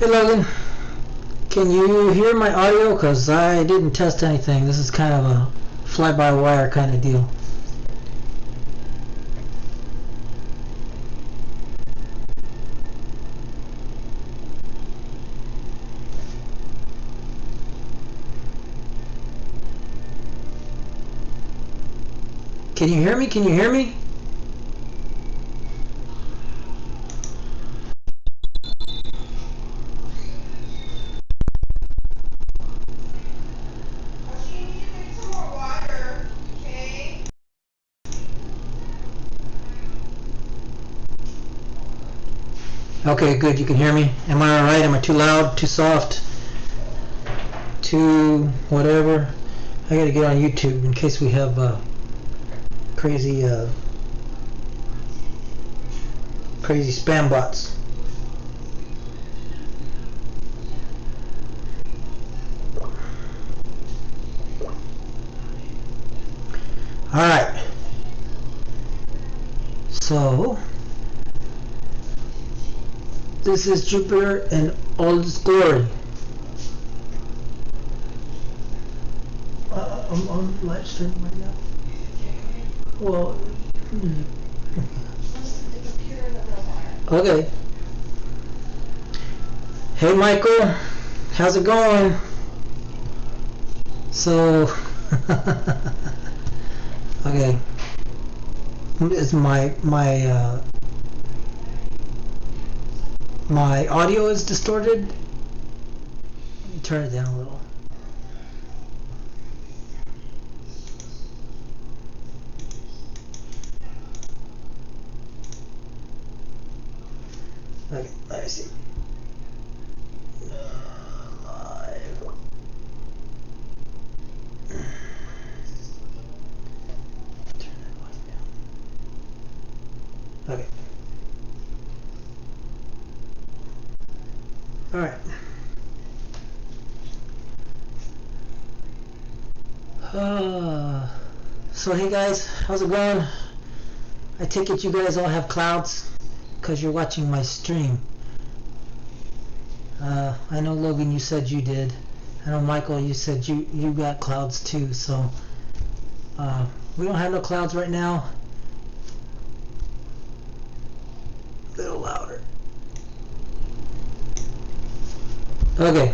Hey Logan, can you hear my audio? Because I didn't test anything. This is kind of a fly-by-wire kind of deal. Can you hear me? Can you hear me? Okay, good. You can hear me. Am I alright? Am I too loud? Too soft? Too whatever? I gotta get on YouTube in case we have crazy crazy spam bots. Alright. So this is Jupiter in all its glory. I'm on live stream right now. Well, okay. Hey Michael, how's it going? So, okay. Is my audio is distorted? Let me turn it down a little. Okay, let me see. Live. Turn that volume down. Okay. Alright. So hey guys, how's it going? I take it you guys all have clouds because you're watching my stream. I know Logan, you said you did. I know Michael, you said you got clouds too. So we don't have no clouds right now. A little louder. Okay.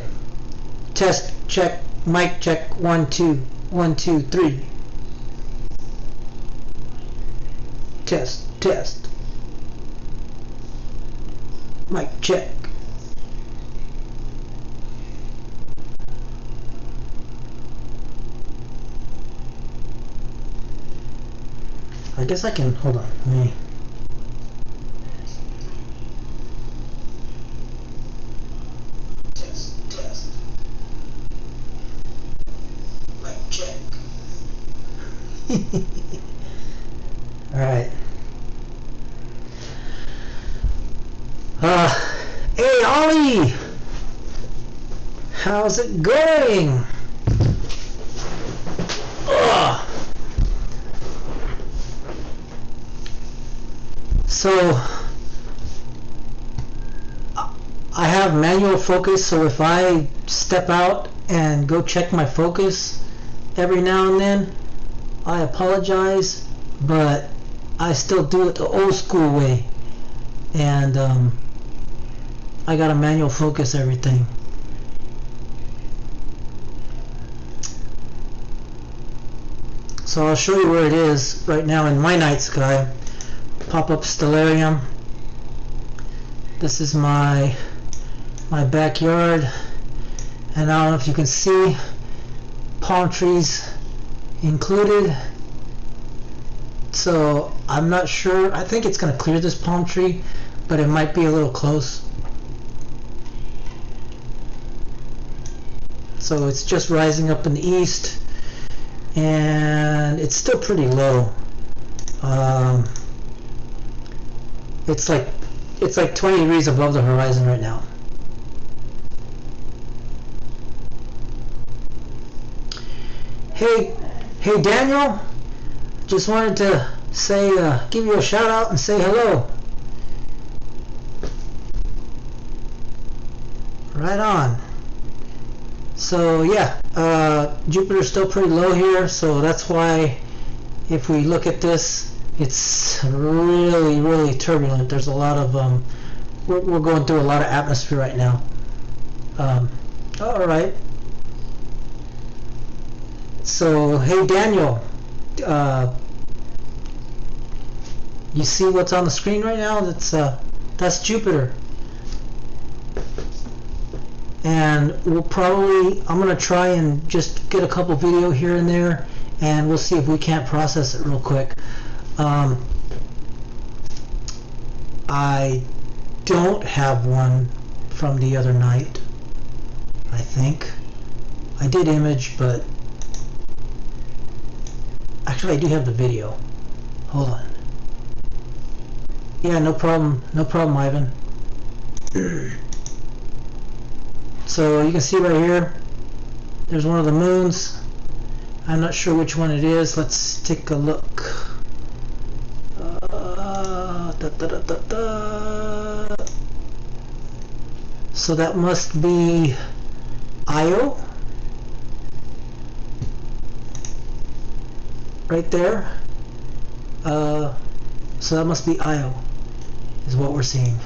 Test, check, mic check, 1 2 1 2 3. Test, test. Mic check. I guess I can, hold on, let me. Test, test. Mic check. Alright. Hey Ollie! How's it going? So I have manual focus, so if I step out and go check my focus every now and then, I apologize, but I still do it the old school way, and I gotta manual focus everything. So I'll show you where it is right now in my night sky. Pop-up stellarium. This is my backyard, and I don't know if you can see palm trees included. So I'm not sure. I think it's going to clear this palm tree, but it might be a little close. So it's just rising up in the east, and it's still pretty low. It's like 20 degrees above the horizon right now. Hey Daniel, just wanted to say, give you a shout out and say hello. Right on. So yeah, Jupiter's still pretty low here, so that's why if we look at this, it's really, really turbulent. There's a lot of, we're going through a lot of atmosphere right now. Alright. So, hey Daniel, you see what's on the screen right now? That's Jupiter. And we'll probably, I'm going to try and just get a couple video here and there, and we'll see if we can't process it real quick. I don't have one from the other night, I think. I did image, but actually I do have the video. Hold on. Yeah, no problem, Ivan. So you can see right here, there's one of the moons. I'm not sure which one it is. Let's take a look. So that must be Io. Right there. So that must be Io, is what we're seeing.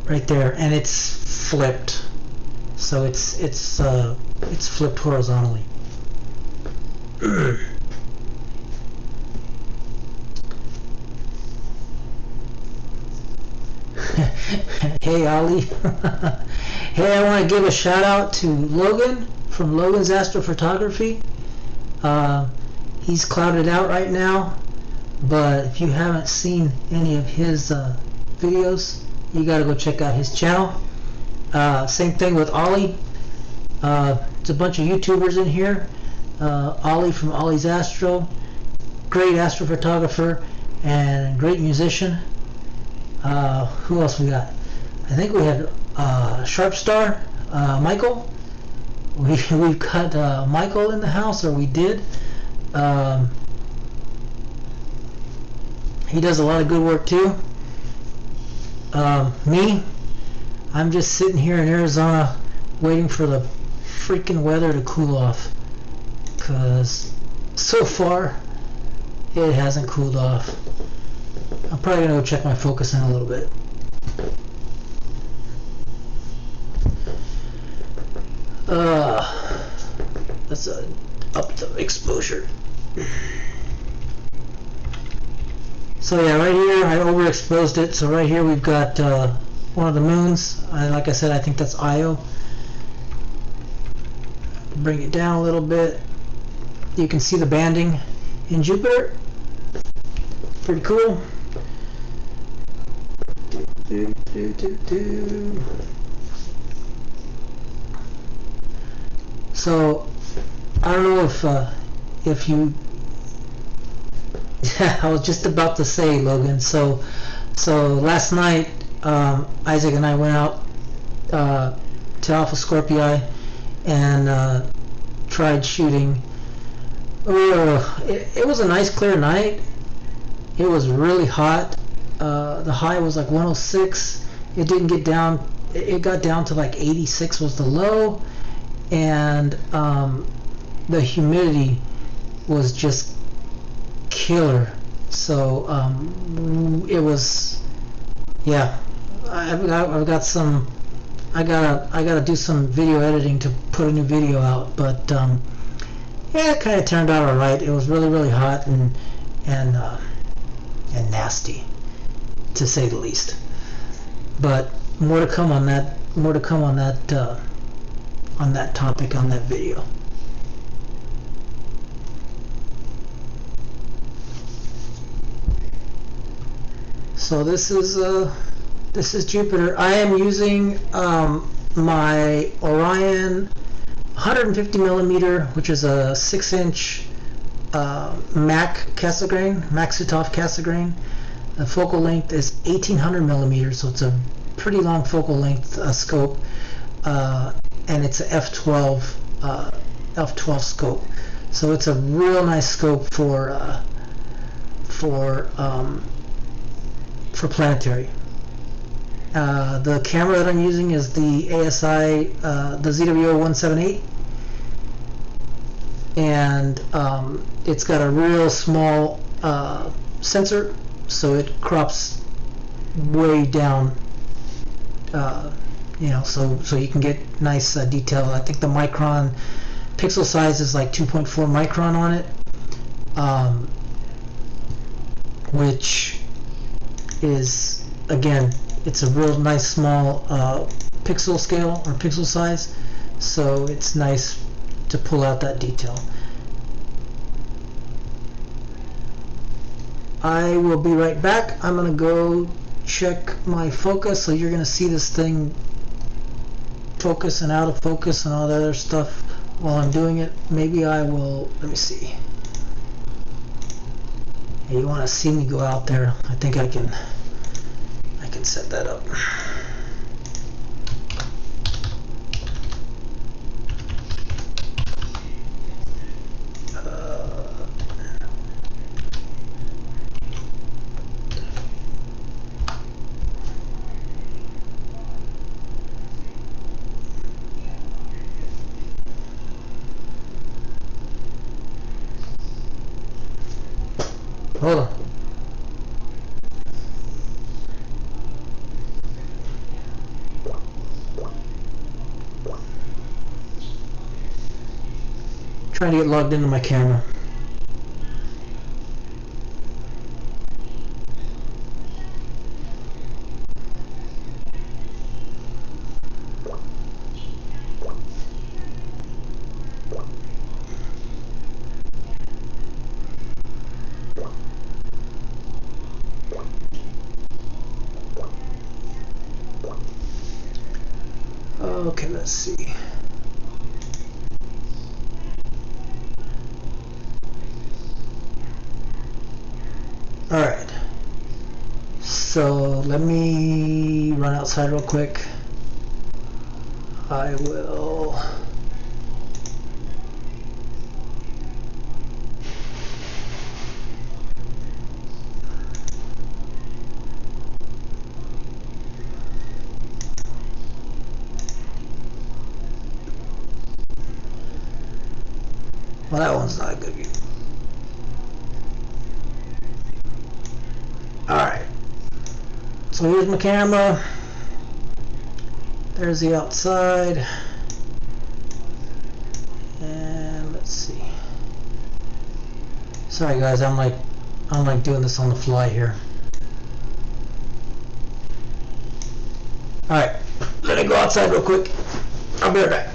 Right there, and it's flipped, so it's flipped horizontally. Hey Ollie. Hey, I want to give a shout out to Logan from Logan's Astrophotography. He's clouded out right now, but if you haven't seen any of his videos, you got to go check out his channel. Same thing with Ollie. It's a bunch of YouTubers in here. Ollie from Ollie's Astro, great astrophotographer and great musician. Who else we got? I think we had Sharpstar, Michael. We've got Michael in the house, or we did. He does a lot of good work too. Me, I'm just sitting here in Arizona waiting for the freaking weather to cool off, because so far it hasn't cooled off. I'm probably gonna go check my focus in a little bit. Let's up the exposure. So yeah, right here I overexposed it. So right here we've got one of the moons. Like I said, I think that's Io. Bring it down a little bit. You can see the banding in Jupiter. Pretty cool. So I don't know if you I was just about to say, Logan. So last night Isaac and I went out to Alpha Scorpii and tried shooting. It was a nice clear night. It was really hot. The high was like 106. It didn't get down. It got down to like 86 was the low, and the humidity was just killer. So it was, yeah. I've got some. I gotta do some video editing to put a new video out. But yeah, it kind of turned out all right. It was really hot and nasty, to say the least. But more to come on that. More to come on that topic on that video. So this is Jupiter. I am using my Orion 150 millimeter, which is a 6-inch Mac Sutov Cassegrain. The focal length is 1800 millimeters, so it's a pretty long focal length scope, and it's a f12 scope. So it's a real nice scope for planetary. The camera that I'm using is the ASI, the ZWO178, and it's got a real small sensor, so it crops way down, you know, so you can get nice detail. I think the micron pixel size is like 2.4 micron on it, which is, again, it's a real nice small pixel scale or pixel size, so it's nice to pull out that detail. I will be right back. I'm gonna go check my focus, so you're gonna see this thing focus and out of focus and all that other stuff while I'm doing it. Maybe I will, let me see. Hey, you want to see me go out there? I think I can set that up. Hold on. Trying to get logged into my camera. Okay, let's see. Alright, so let me run outside real quick. I will well, that one's not a good view. Alright, so here's my camera. There's the outside. And let's see. Sorry guys, I'm like doing this on the fly here. Alright, let me go outside real quick. I'll be right back.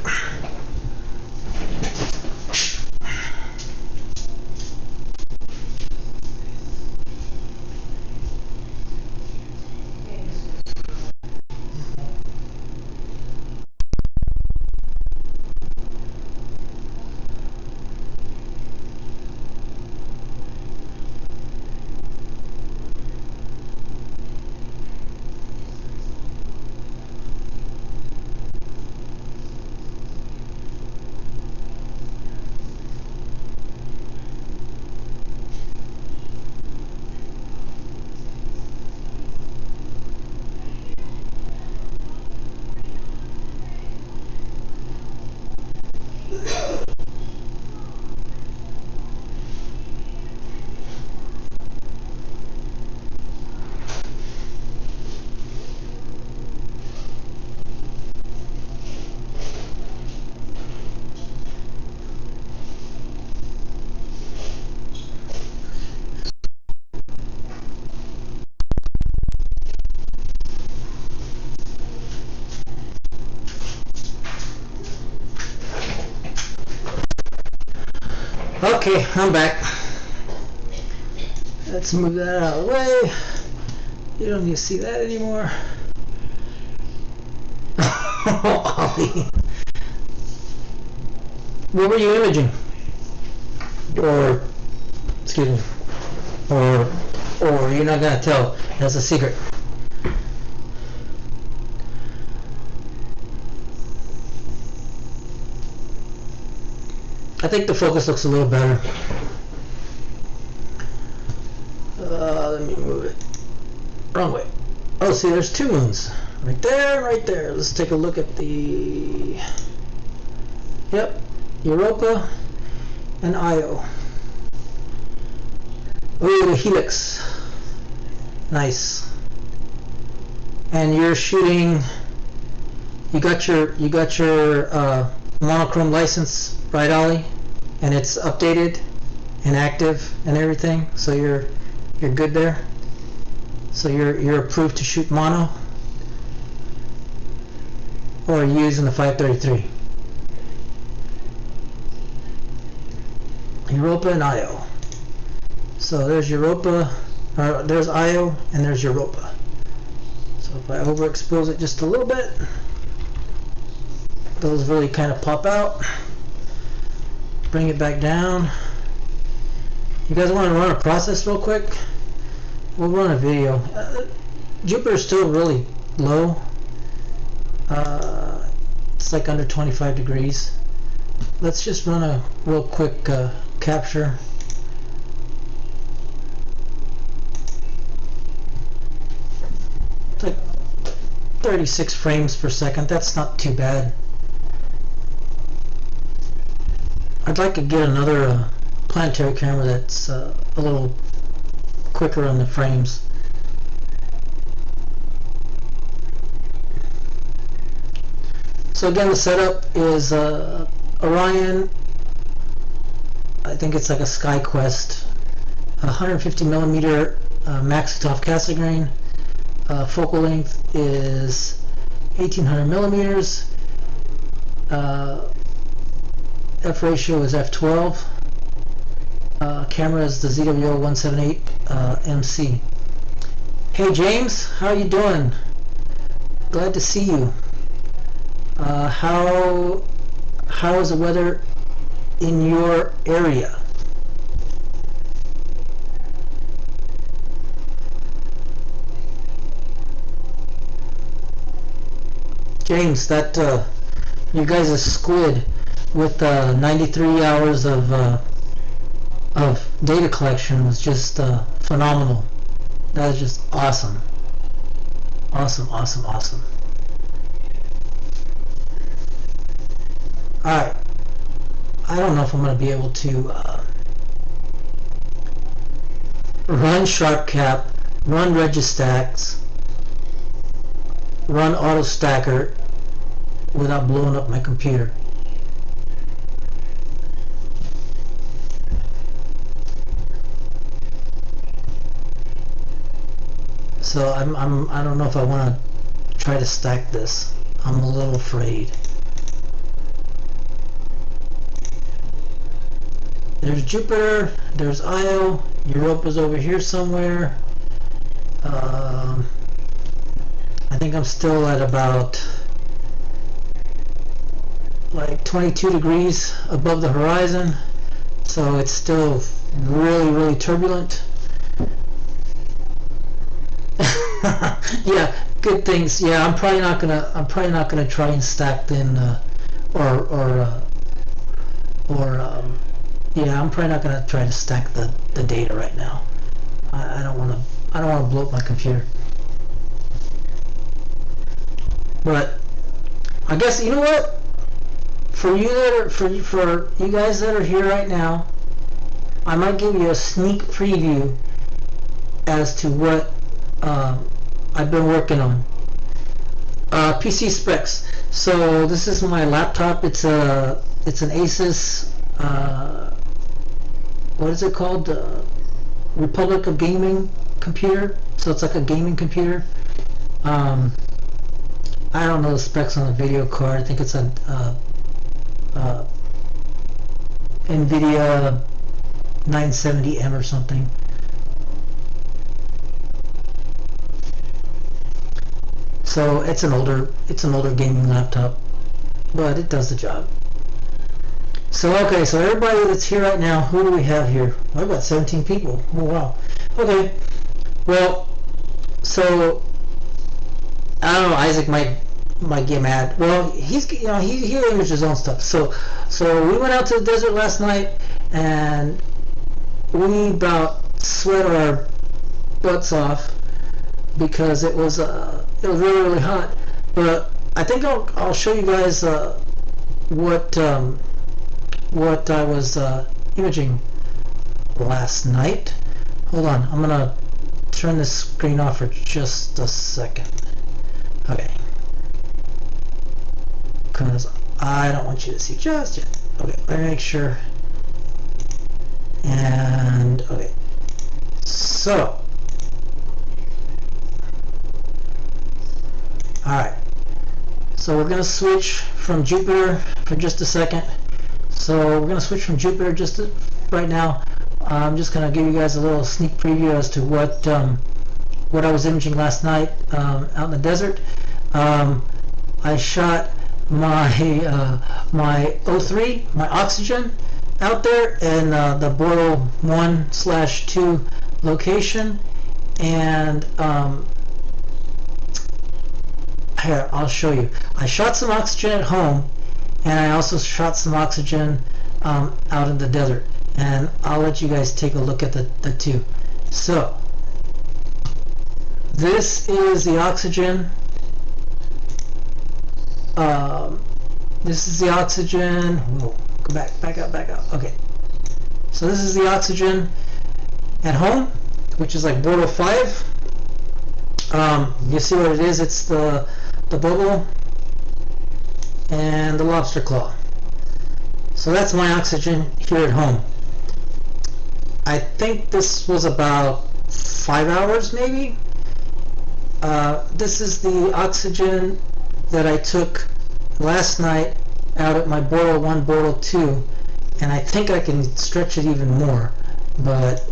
Okay, I'm back. Let's move that out of the way. You don't need to see that anymore. Ollie. What were you imaging? Or, excuse me, or you're not gonna tell. That's a secret. I think the focus looks a little better. Let me move it. Wrong way. Oh, see, there's two moons. Right there, right there. Let's take a look at the, yep, Europa and Io. Ooh, the Helix. Nice. And you're shooting, you got your monochrome license, right, Ollie? And it's updated and active and everything, so you're good there. So you're approved to shoot mono, or are you using the 533? Europa and Io. So there's Europa, or there's Io, and there's Europa. So if I overexpose it just a little bit, those really kind of pop out. Bring it back down. You guys want to run a process real quick? We'll run a video. Jupiter's still really low. It's like under 25 degrees. Let's just run a real quick capture. It's like 36 frames per second. That's not too bad. I'd like to get another planetary camera that's a little quicker on the frames. So again, the setup is Orion. I think it's like a SkyQuest, 150 millimeter Maxitoff Cassegrain. Focal length is 1800 millimeters. F ratio is f12. Camera is the ZWO-178 MC. Hey James, how you doing? Glad to see you. How is the weather in your area? James, that you guys are squid with 93 hours of data collection was just phenomenal. That is just awesome. Awesome, awesome, awesome. Alright. I don't know if I'm going to be able to run SharpCap, run Registax, run AutoStacker without blowing up my computer. So I don't know if I want to try to stack this. I'm a little afraid. There's Jupiter, there's Io, Europa's over here somewhere. I think I'm still at about like 22 degrees above the horizon, so it's still really, really turbulent. Yeah, good things. Yeah, I'm probably not gonna try and stack then, yeah, I'm probably not gonna try to stack the data right now. I don't want to blow up my computer. But I guess, you know what? For you guys that are here right now, I might give you a sneak preview as to what I've been working on. PC specs. So this is my laptop. It's an Asus. What is it called? Republic of Gaming computer. So it's like a gaming computer. I don't know the specs on the video card. I think it's a NVIDIA 970M or something. So it's an older gaming laptop, but it does the job. So okay, so everybody that's here right now, who do we have here? I've got 17 people. Oh wow. Okay. Well, so I don't know. Isaac might get mad. Well, he imaged his own stuff. So we went out to the desert last night, and we about sweat our butts off because it was it was really, really hot. But I think I'll show you guys what I was imaging last night. Hold on, I'm gonna turn this screen off for just a second. Okay, because I don't want you to see just yet. Okay, let me make sure. And okay, so alright, so we're gonna switch from Jupiter for just a second. So we're gonna switch from Jupiter right now. I'm just gonna give you guys a little sneak preview as to what I was imaging last night out in the desert. I shot my my O3, my oxygen, out there in the Barlow 1/2 location, and here, I'll show you. I shot some oxygen at home, and I also shot some oxygen out in the desert, and I'll let you guys take a look at the two. So this is the oxygen. This is the oxygen. Whoa, go back up. Okay. So this is the oxygen at home, which is like Barlow 5. You see what it is? It's the bubble and the lobster claw. So that's my oxygen here at home. I think this was about 5 hours maybe. This is the oxygen that I took last night out at my Barlow 1, Barlow 2, and I think I can stretch it even more. But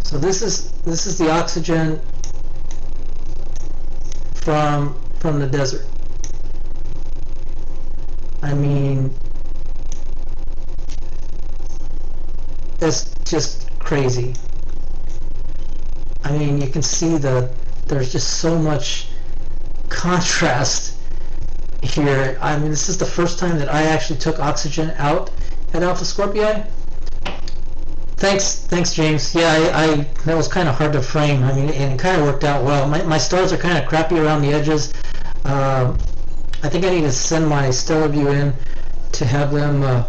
so this is the oxygen from the desert. I mean, it's just crazy. I mean, you can see there's just so much contrast here. I mean, this is the first time that I actually took oxygen out at Alpha Scorpii. Thanks, James. Yeah, that was kind of hard to frame. I mean, and it kind of worked out well. My stars are kind of crappy around the edges. I think I need to send my stellar view in to have them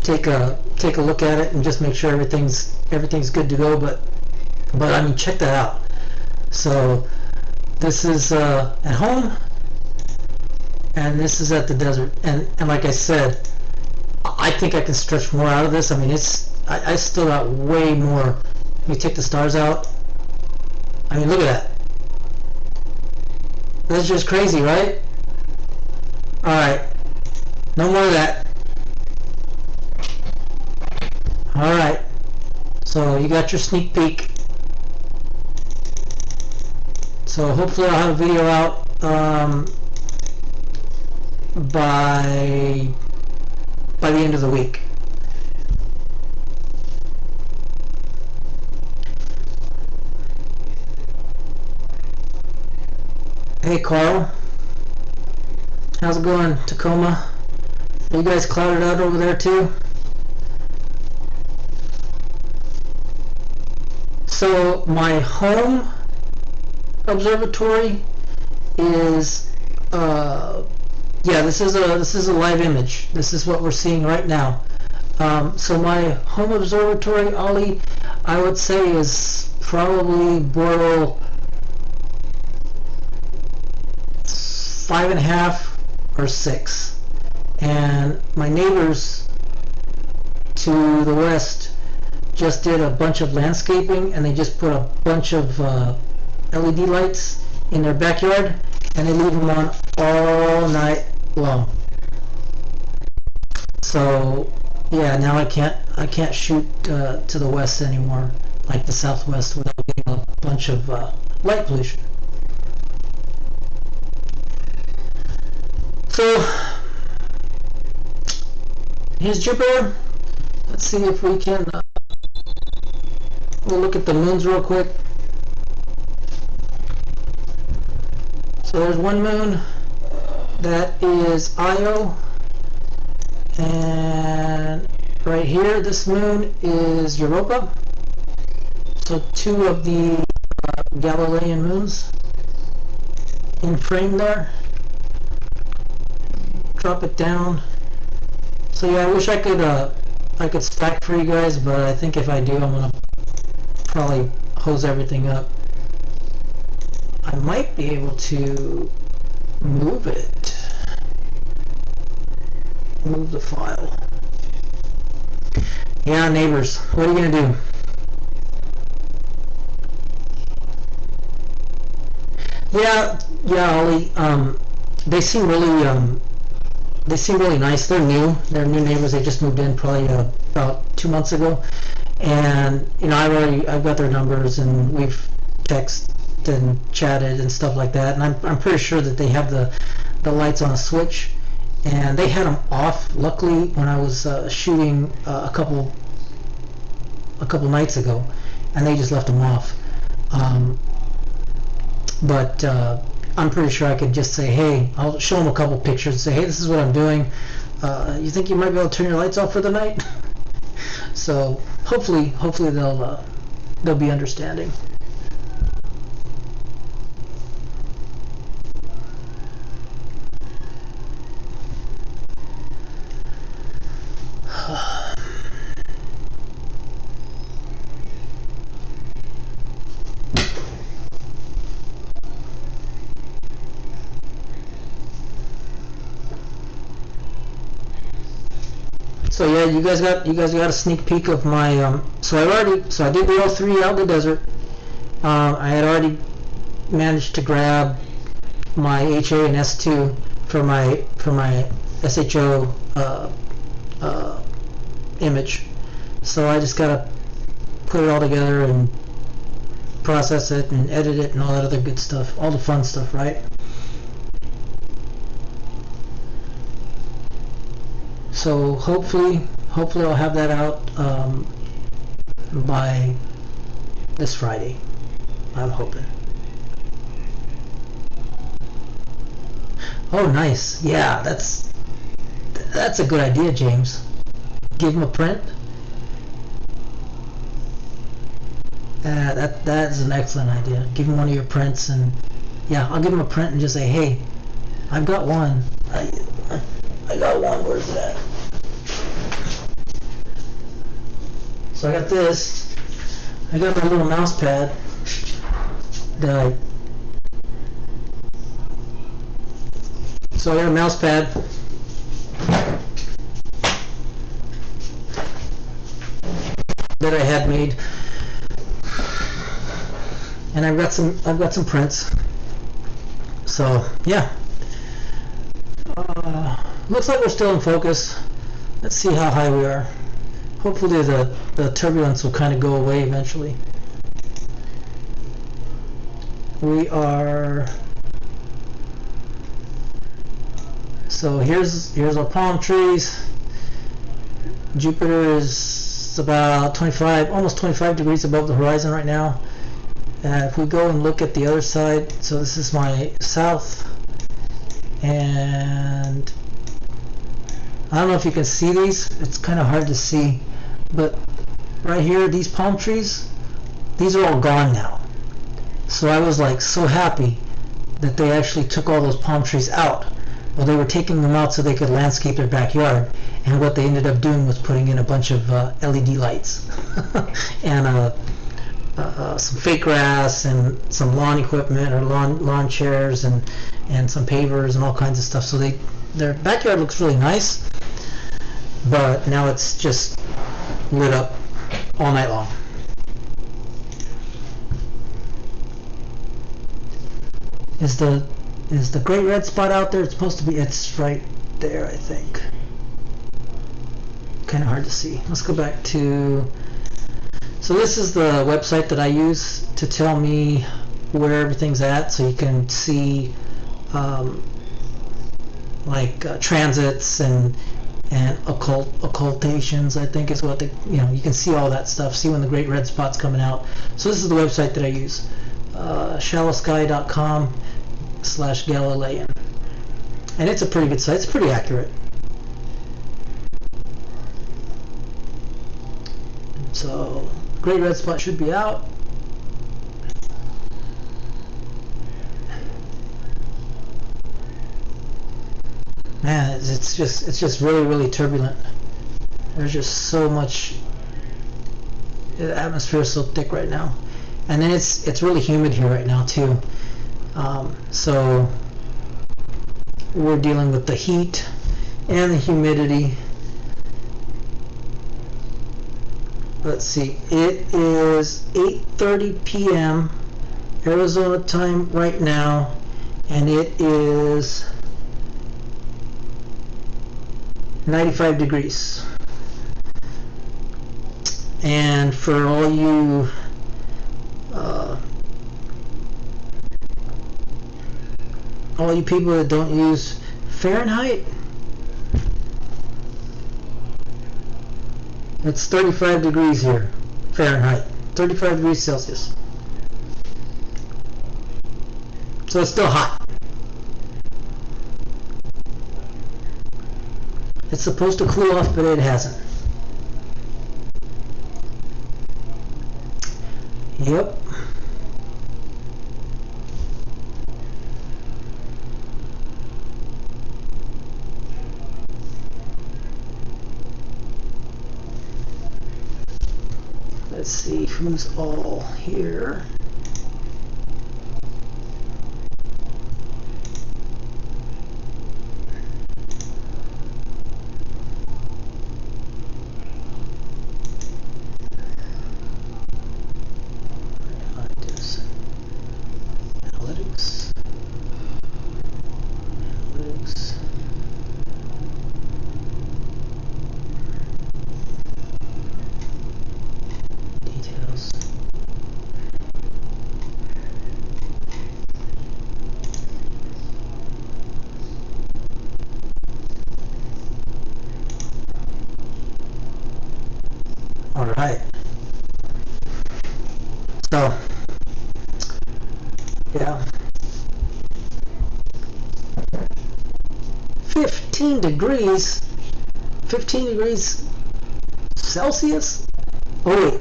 take a look at it and just make sure everything's good to go. But I mean, check that out. So this is at home, and this is at the desert. And like I said, I think I can stretch more out of this. I mean, I still got way more. Let me take the stars out. I mean, look at that. That's just crazy, right? Alright. No more of that. Alright. So you got your sneak peek. So hopefully I'll have a video out by the end of the week. Hey Carl, how's it going, Tacoma? Are you guys clouded out over there too? So my home observatory is this is a live image. This is what we're seeing right now. So my home observatory, Ollie, I would say is probably Barlow 5.5 or 6, and my neighbors to the west just did a bunch of landscaping, and they just put a bunch of LED lights in their backyard, and they leave them on all night long. So yeah, now I can't shoot to the west anymore, like the southwest, without getting a bunch of light pollution. So here's Jupiter. Let's see if we can we'll look at the moons real quick. So there's one moon, that is Io, and right here this moon is Europa. So two of the Galilean moons. in frame there. Drop it down. So yeah, I wish I could stack for you guys, but I think if I do, I'm gonna probably hose everything up. I might be able to move it. Move the file. Yeah, neighbors, what are you gonna do? Yeah, Ollie. They seem really nice. They're new. They're new neighbors. They just moved in probably about 2 months ago, and I've got their numbers, and we've texted and chatted and stuff like that. And I'm pretty sure that they have the lights on a switch, and they had them off. Luckily, when I was shooting a couple nights ago, and they just left them off. But I'm pretty sure I could just say, hey, I'll show them a couple pictures and say, hey, this is what I'm doing. You think you might be able to turn your lights off for the night? So hopefully they'll be understanding. So yeah, you guys got a sneak peek of my so I did the L3 out in the desert. I had already managed to grab my HA and S2 for my SHO image. So I just gotta put it all together and process it and edit it and all that other good stuff, all the fun stuff, right? So hopefully I'll have that out by this Friday. I'm hoping. Oh, nice. Yeah, that's a good idea, James. Give him a print. That is an excellent idea. Give him one of your prints, and yeah, I'll give him a print and just say, hey, I've got one. I got one. Where's it at? So I got this. I got my little mouse pad that so I got a mouse pad. That I had made, and I've got some prints. So yeah, looks like we're still in focus. Let's see how high we are. Hopefully the turbulence will kind of go away eventually. We are, so here's our palm trees. Jupiter is about 25, almost 25 degrees above the horizon right now. If we go and look at the other side, so this is my south, and I don't know if you can see these. It's kind of hard to see, but right here, these palm trees, these are all gone now. So I was like so happy that they actually took all those palm trees out. Well, they were taking them out so they could landscape their backyard, and what they ended up doing was putting in a bunch of LED lights and some fake grass and some lawn equipment or lawn chairs and some pavers and all kinds of stuff. So their backyard looks really nice, but now it's just lit up all night long. Is the great red spot out there? It's supposed to be. It's right there, I think. Kind of hard to see. Let's go back to. So this is the website that I use to tell me where everything's at, so you can see transits and occultations, I think is what you can see all that stuff. See when the great red spot's coming out. So this is the website that I use. shallowsky.com/Galilean, and it's a pretty good site. It's pretty accurate. So great red spot should be out. man, it's just really turbulent. There's just so much. The atmosphere is so thick right now, and then it's really humid here right now too. So we're dealing with the heat and the humidity. Let's see, it is 8:30 p.m. Arizona time right now, and it is 95 degrees. And for all you people that don't use Fahrenheit, it's 35 degrees here, Fahrenheit, 35 degrees Celsius. So it's still hot. It's supposed to cool off, but it hasn't. Yep. Let's see who's all here. Alright, so yeah, 15 degrees Celsius. Oh wait,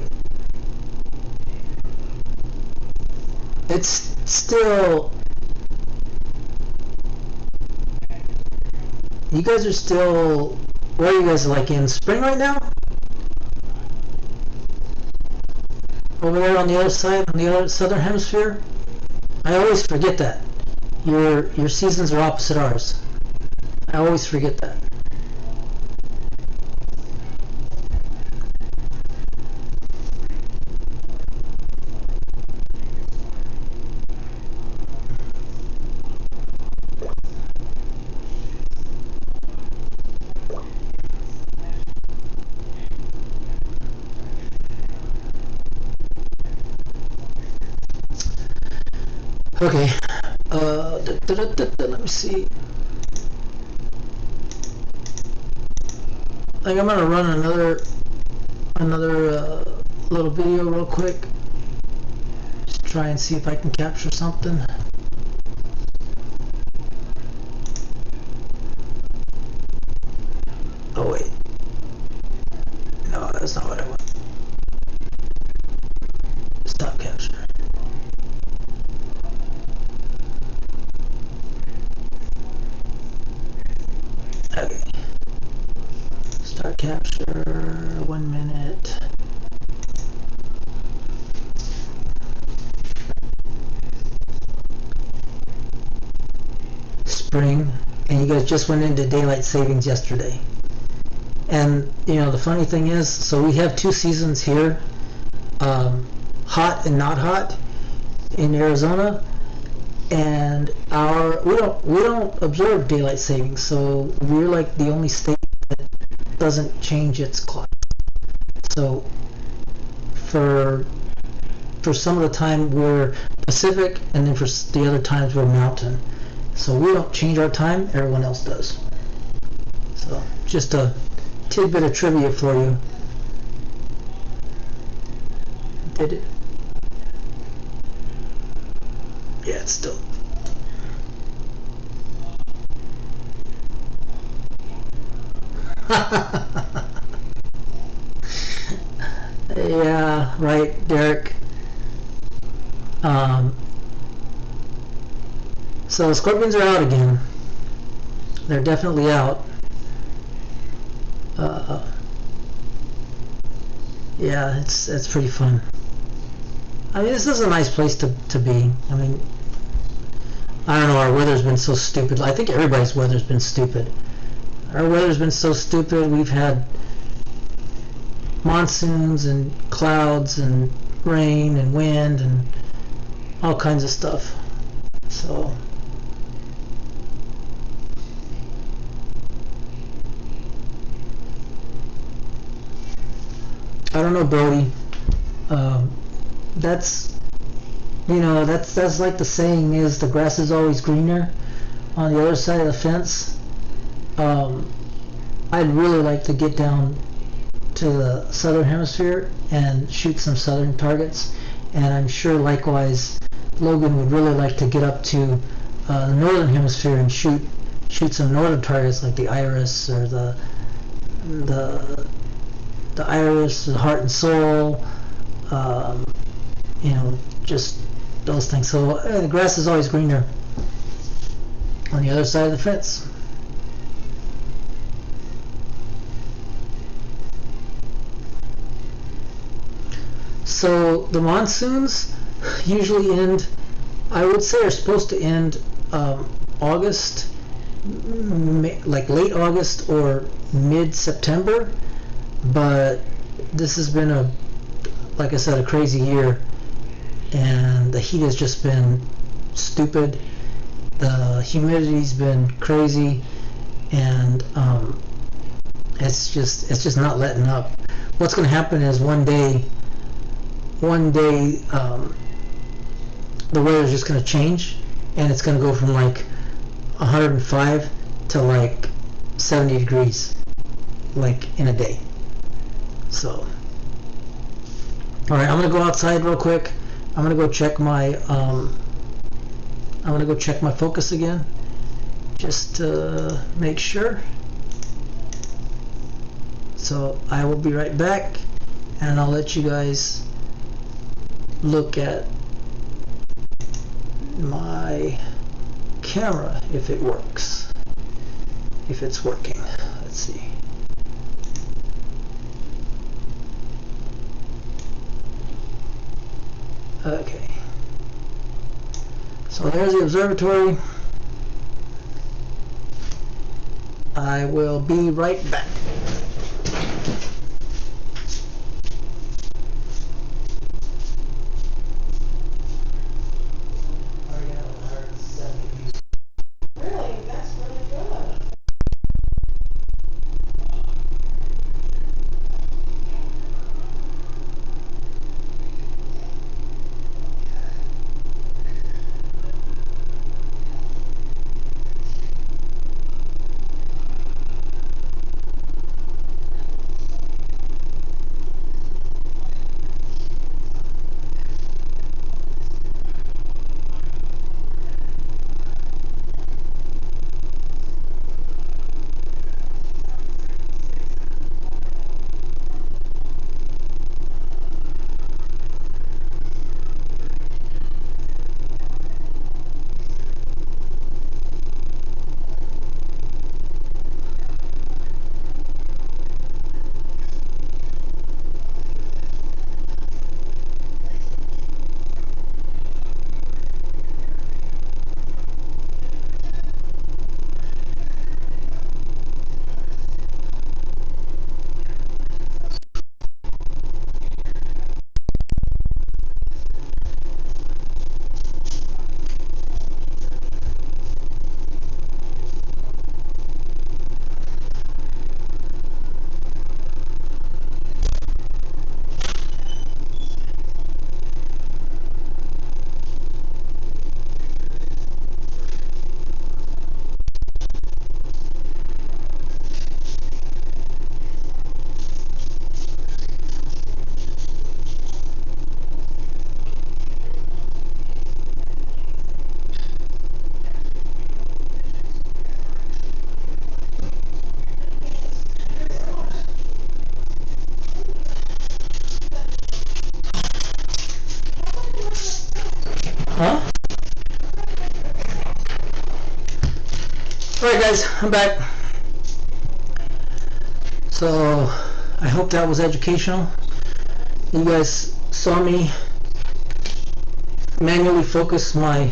it's still, you guys are still, where are you guys, like in spring right now? Over there on the other side, on the other southern hemisphere? I always forget that. Your seasons are opposite ours. I always forget that. Okay, let me see. I think I'm gonna run another little video real quick. Just try and see if I can capture something. Oh wait, no, that's not what I want. Stop capture. Okay. Start capture, 1 minute. Spring, and you guys just went into daylight savings yesterday. And you know, the funny thing is, so we have two seasons here, hot and not hot in Arizona. And we don't observe daylight savings, so we're like the only state that doesn't change its clock. So for some of the time we're Pacific, and then for the other times we're Mountain. So we don't change our time, everyone else does. So just a tidbit of trivia for you. Did it? Yeah, it's still. Yeah, right, Derek. So Scorpions are out again. They're definitely out. Yeah, it's pretty fun. I mean, this is a nice place to be. I mean, I don't know, our weather's been so stupid. I think everybody's weather's been stupid. Our weather's been so stupid. We've had monsoons and clouds and rain and wind and all kinds of stuff. So I don't know, Brody. That's that's like the saying is, the grass is always greener on the other side of the fence. I'd really like to get down to the southern hemisphere and shoot some southern targets, and I'm sure likewise Logan would really like to get up to the northern hemisphere and shoot some northern targets like the iris or the iris, the heart and soul, just those things. So the grass is always greener on the other side of the fence. So the monsoons usually end, I would say, are supposed to end August, like late August or mid-September, but this has been like I said, a crazy year, and the heat has just been stupid. The humidity's been crazy, and it's just not letting up. What's going to happen is one day the weather's just going to change, and it's going to go from like 105 to like 70 degrees, like in a day. So, all right, I'm going to go outside real quick. I'm going to go check my focus again, just to make sure. So I will be right back, and I'll let you guys look at my camera if it works, if it's working. Let's see. Okay, so there's the observatory. I will be right back. guys, I'm back. So I hope that was educational. You guys saw me manually focus my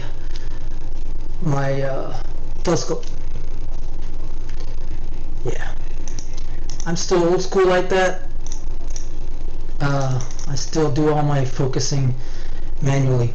telescope. Yeah, I'm still old school like that. I still do all my focusing manually.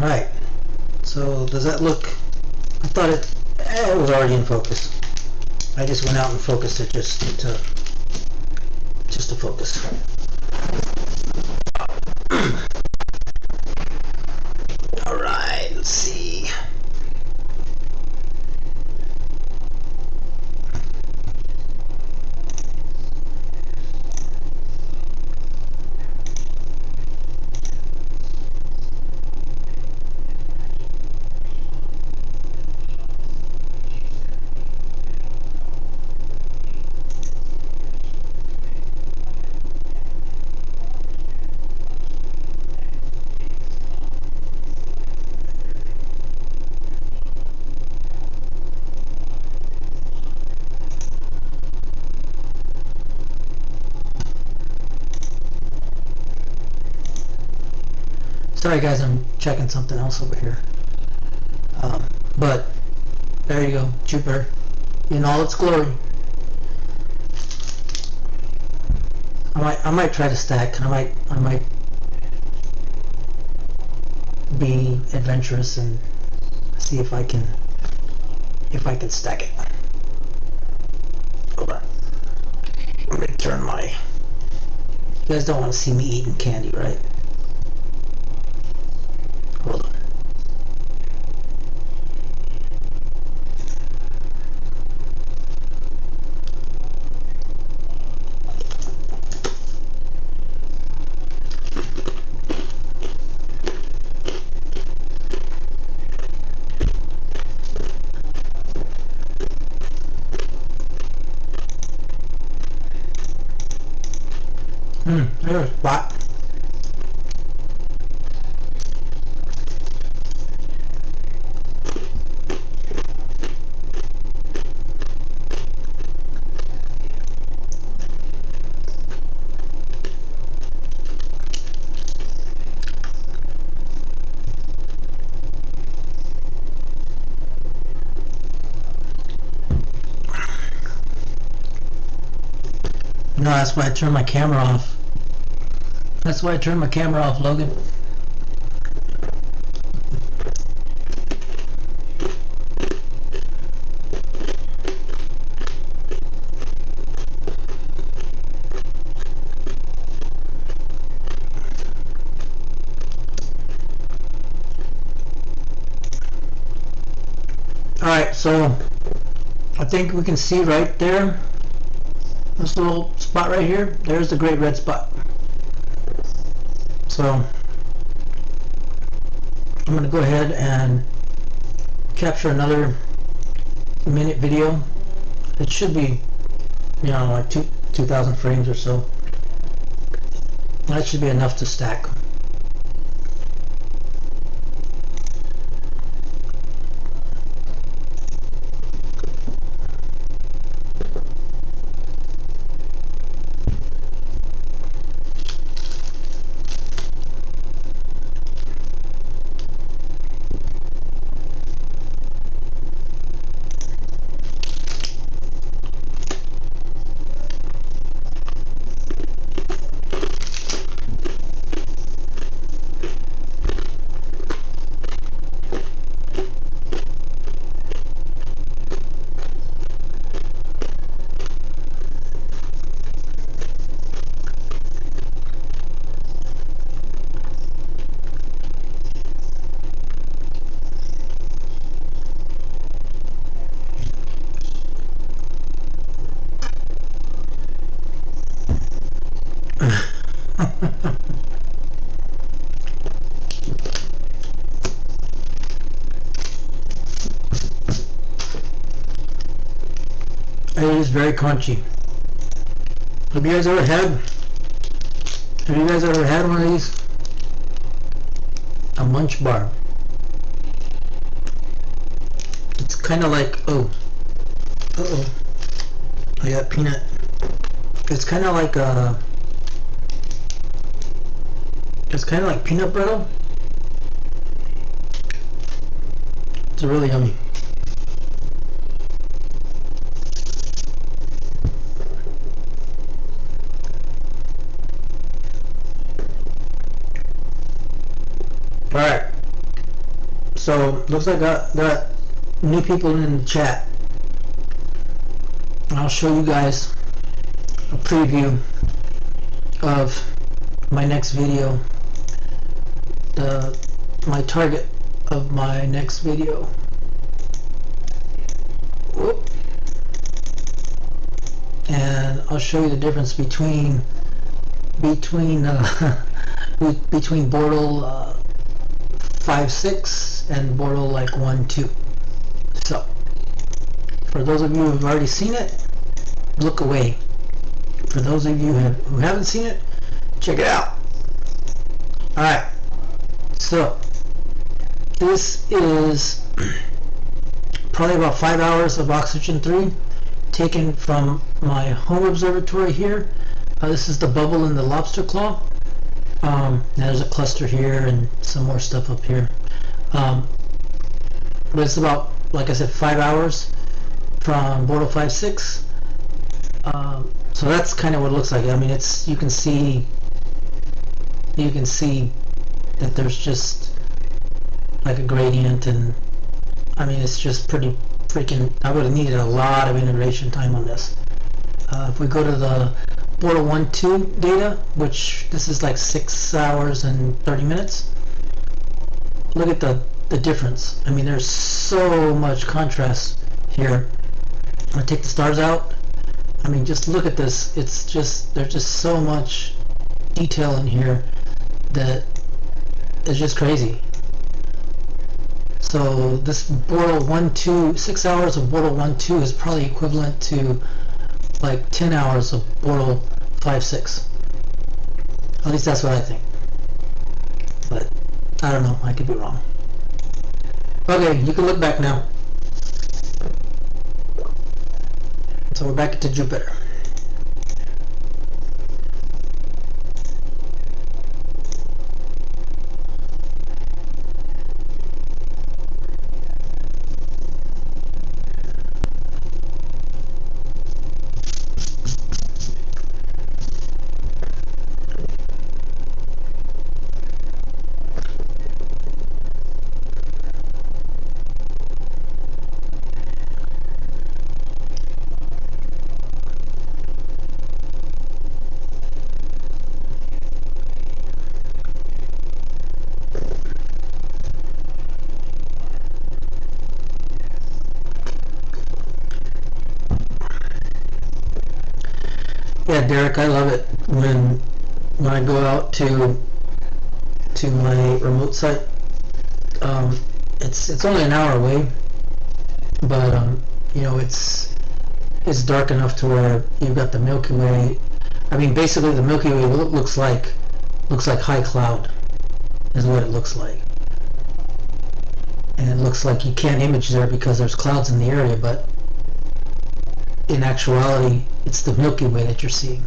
Alright, so does that look, I thought it was already in focus. I just went out and focused it just to focus. Alright, let's see. Sorry guys, I'm checking something else over here. But there you go, Jupiter in all its glory. I might try to stack. I might be adventurous and see if I can stack it. Hold on. Let me turn my. You guys don't want to see me eating candy, right? Hold on. There's a spot. No, that's why I turned my camera off. That's why I turned my camera off, Logan. Alright, so I think we can see right there, this little spot right here, there's the great red spot. So I'm going to go ahead and capture another minute video. It should be, you know, like 2,000 frames or so. That should be enough to stack. It is very crunchy. Have you guys ever had one of these? A Munch bar. It's kind of like, I got peanut. It's kind of like peanut brittle. It's really yummy. Alright, so looks like I got new people in the chat. I'll show you guys a preview of my next video, my target of my next video. Whoop. And I'll show you the difference between Bortle 5.6 and Bortle like 1.2. So, for those of you who have already seen it, look away. For those of you who haven't seen it, check it out. Alright, so this is probably about 5 hours of oxygen 3 taken from my home observatory here. This is the bubble in the lobster claw. There's a cluster here and some more stuff up here. But it's about, like I said, 5 hours from Bortle 5.6. So that's kind of what it looks like. I mean, you can see that there's just like a gradient, and I mean, it's just pretty freaking. I would have needed a lot of integration time on this. If we go to the Bortle 1.2 data, which this is like 6 hours and 30 minutes, look at the difference. I mean, there's so much contrast here. I'm gonna take the stars out. I mean, just look at this. It's just, there's just so much detail in here that is just crazy. So this Bortle 1.2, 6 hours of Bortle 1.2 is probably equivalent to like 10 hours of Bortle 5.6. At least that's what I think. But I don't know, I could be wrong. Okay, you can look back now. So we're back to Jupiter. Yeah, Derek, I love it when I go out to my remote site. It's only an hour away, but you know, it's dark enough to where you've got the Milky Way. I mean, basically the Milky Way looks like high cloud is what it looks like, and it looks like you can't image there because there's clouds in the area, but in actuality, it's the Milky Way that you're seeing.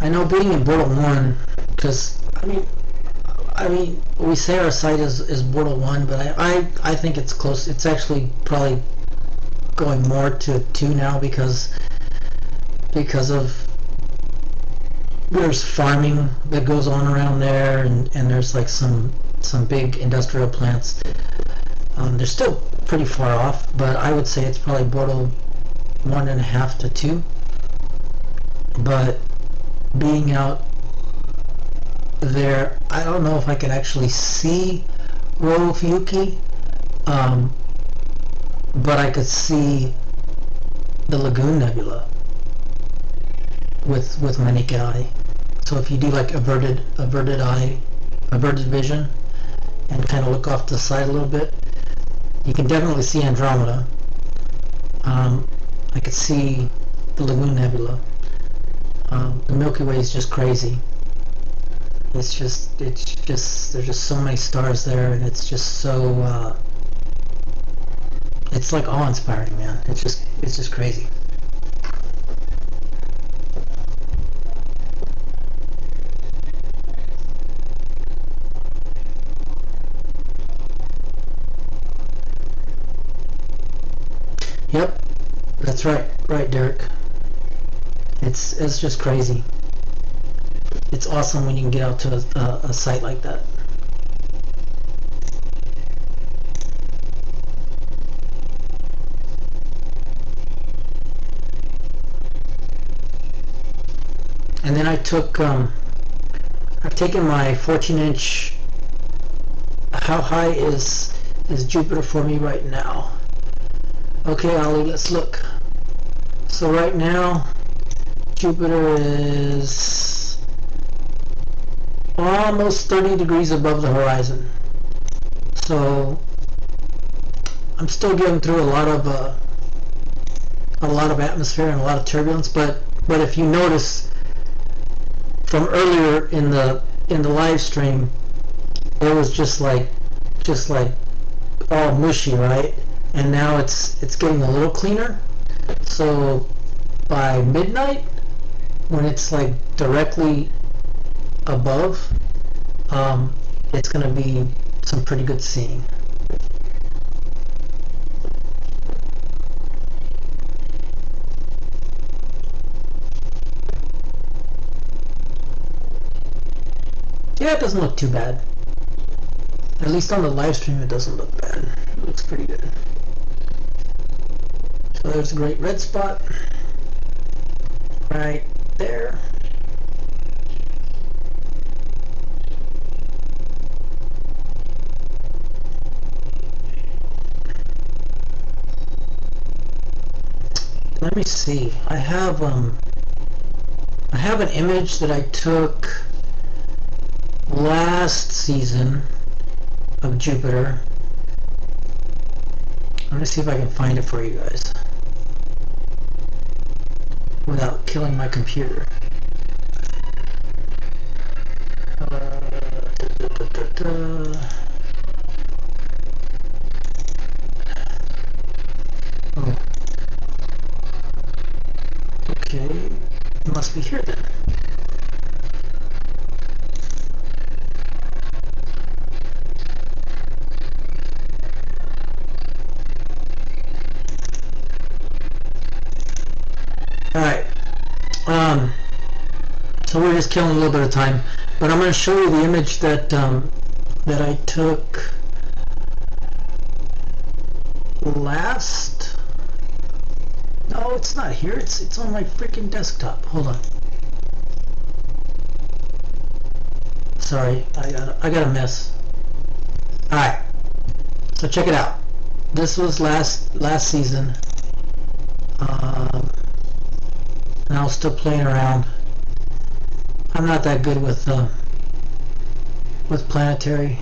I know being in Bortle 1, because I mean, we say our site is Bortle 1, but I think it's close. It's actually probably going more to 2 now because of there's farming that goes on around there, and there's like some big industrial plants. They're still pretty far off, but I would say it's probably Bordeaux 1.5 to 2. But being out there, I don't know if I could actually see Refocusing, but I could see the Lagoon Nebula with my naked eye. So if you do like averted vision, and kind of look off to the side a little bit, you can definitely see Andromeda. I could see the Lagoon Nebula. The Milky Way is just crazy. It's just there's just so many stars there, and it's just so it's like awe-inspiring, man. It's just crazy. Yep, that's right, Derek. It's just crazy. It's awesome when you can get out to a site like that. And then I took, I've taken my 14-inch. How high is Jupiter for me right now? Okay, Ollie, let's look. So right now, Jupiter is almost 30 degrees above the horizon. So I'm still getting through a lot of atmosphere and a lot of turbulence. But if you notice from earlier in the live stream, it was just like all mushy, right? And now it's getting a little cleaner. So by midnight, when it's like directly above, it's going to be some pretty good seeing. Yeah, it doesn't look too bad. At least on the live stream, it doesn't look bad. It looks pretty good. So there's a great red spot right there. Let me see. I have an image that I took last season of Jupiter. I'm gonna see if I can find it for you guys without killing my computer. Oh. Okay, it must be here then. Alright, so we're just killing a little bit of time, but I'm going to show you the image that I took last. No, it's not here. It's on my freaking desktop. Hold on. Sorry, I got a mess. All right, so check it out. This was last season. And I was still playing around. I'm not that good with planetary.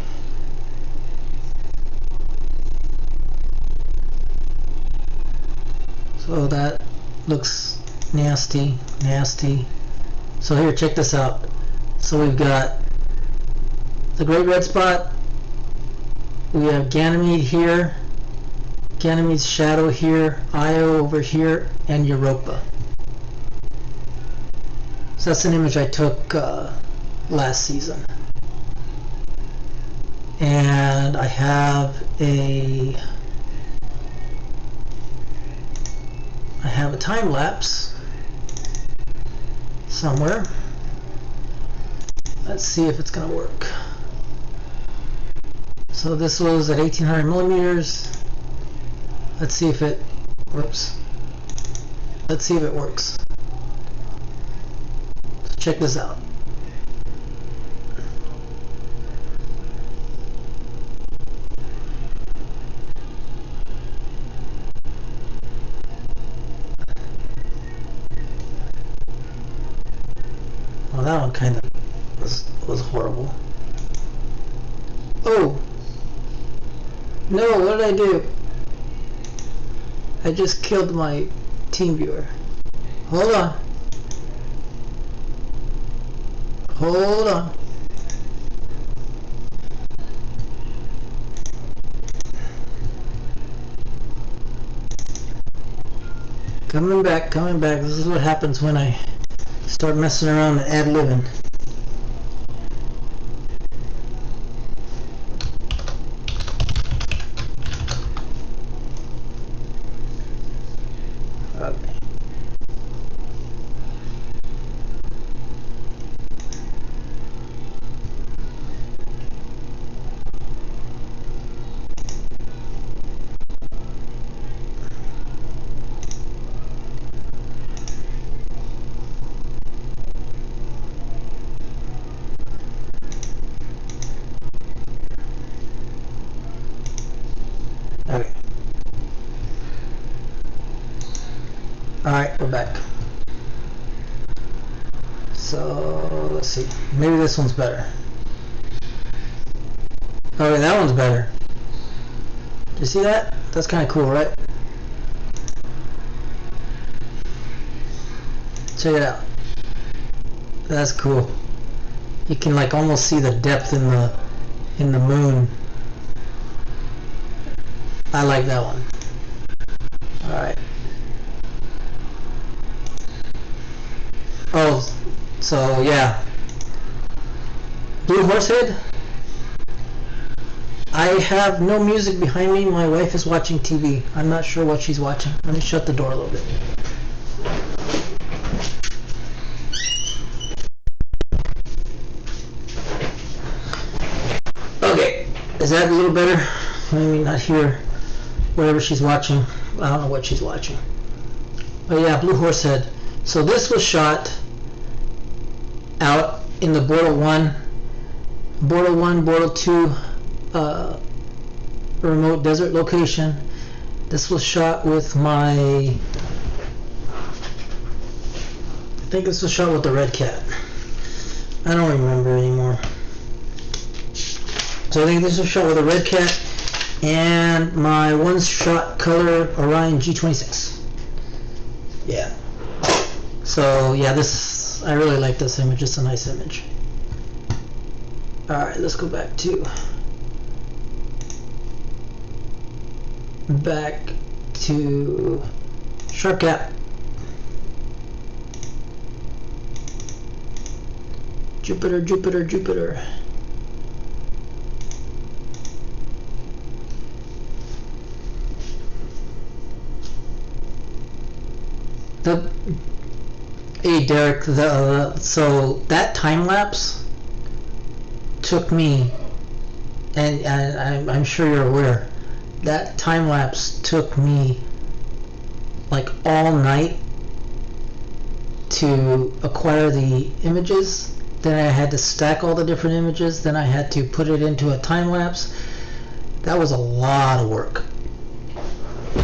So that looks nasty. So here, check this out. So we've got the great red spot. We have Ganymede here, Ganymede's shadow here, Io over here, and Europa. So that's an image I took last season. And I have a time-lapse somewhere. Let's see if it's gonna work. So this was at 1800 millimeters. Let's see if it, whoops. Let's see if it works. So check this out. Well, that one kind of was horrible. Oh! No, what did I do? I just killed my team viewer. Hold on. Hold on. Coming back, coming back. This is what happens when I start messing around and ad-libbing. Okay. Okay. Alright, we're back. So, let's see. Maybe this one's better. Okay, that one's better. Do you see that? That's kind of cool, right? Check it out. That's cool. You can like almost see the depth in the moon. I like that one. Alright. Oh, so yeah. Blue Horsehead. I have no music behind me. My wife is watching TV. I'm not sure what she's watching. Let me shut the door a little bit. Okay, is that a little better? Let me not hear whatever she's watching. I don't know what she's watching. But yeah, Blue Horsehead. So this was shot out in the Barlow 1, Barlow 2 remote desert location. This was shot with my, I think this was shot with the Red Cat. I don't remember anymore. So I think this was shot with a Red Cat and my one-shot color Orion G26. Yeah. So yeah, this, I really like this image. It's a nice image. Alright, let's go back to Sharp Cap. Jupiter, Jupiter, Jupiter. Hey Derek, so that time lapse took me, and I'm sure you're aware, that time lapse took me like all night to acquire the images. Then I had to stack all the different images. Then I had to put it into a time lapse. That was a lot of work.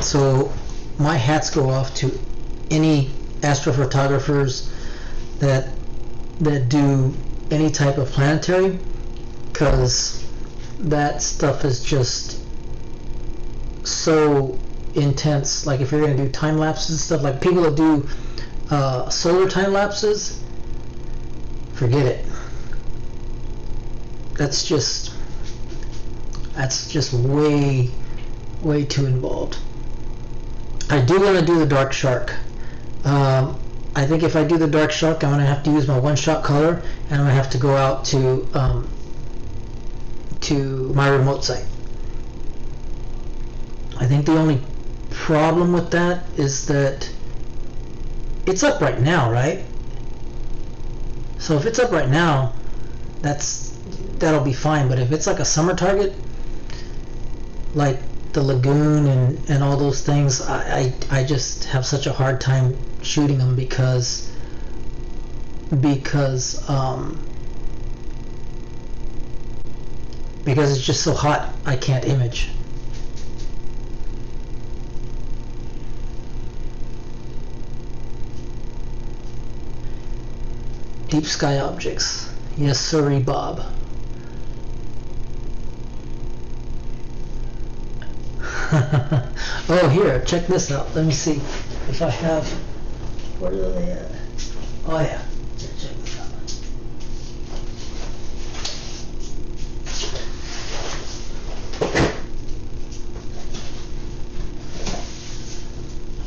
So my hats go off to any astrophotographers that do any type of planetary, because that stuff is just so intense. Like if you're going to do time lapses and stuff, like people that do solar time lapses, forget it. That's just way too involved. I do want to do the dark shark. I think if I do the dark shark, I'm going to have to use my one-shot color, and I'm going to have to go out to my remote site. I think the only problem with that is that it's up right now, right? So if it's up right now, that'll be fine. But if it's like a summer target, like the lagoon and all those things, I just have such a hard time shooting them because it's just so hot I can't image. Deep sky objects. Yes, sirree, Bob. Oh, here, check this out. Let me see if I have. Where are they at? Oh yeah, check this out.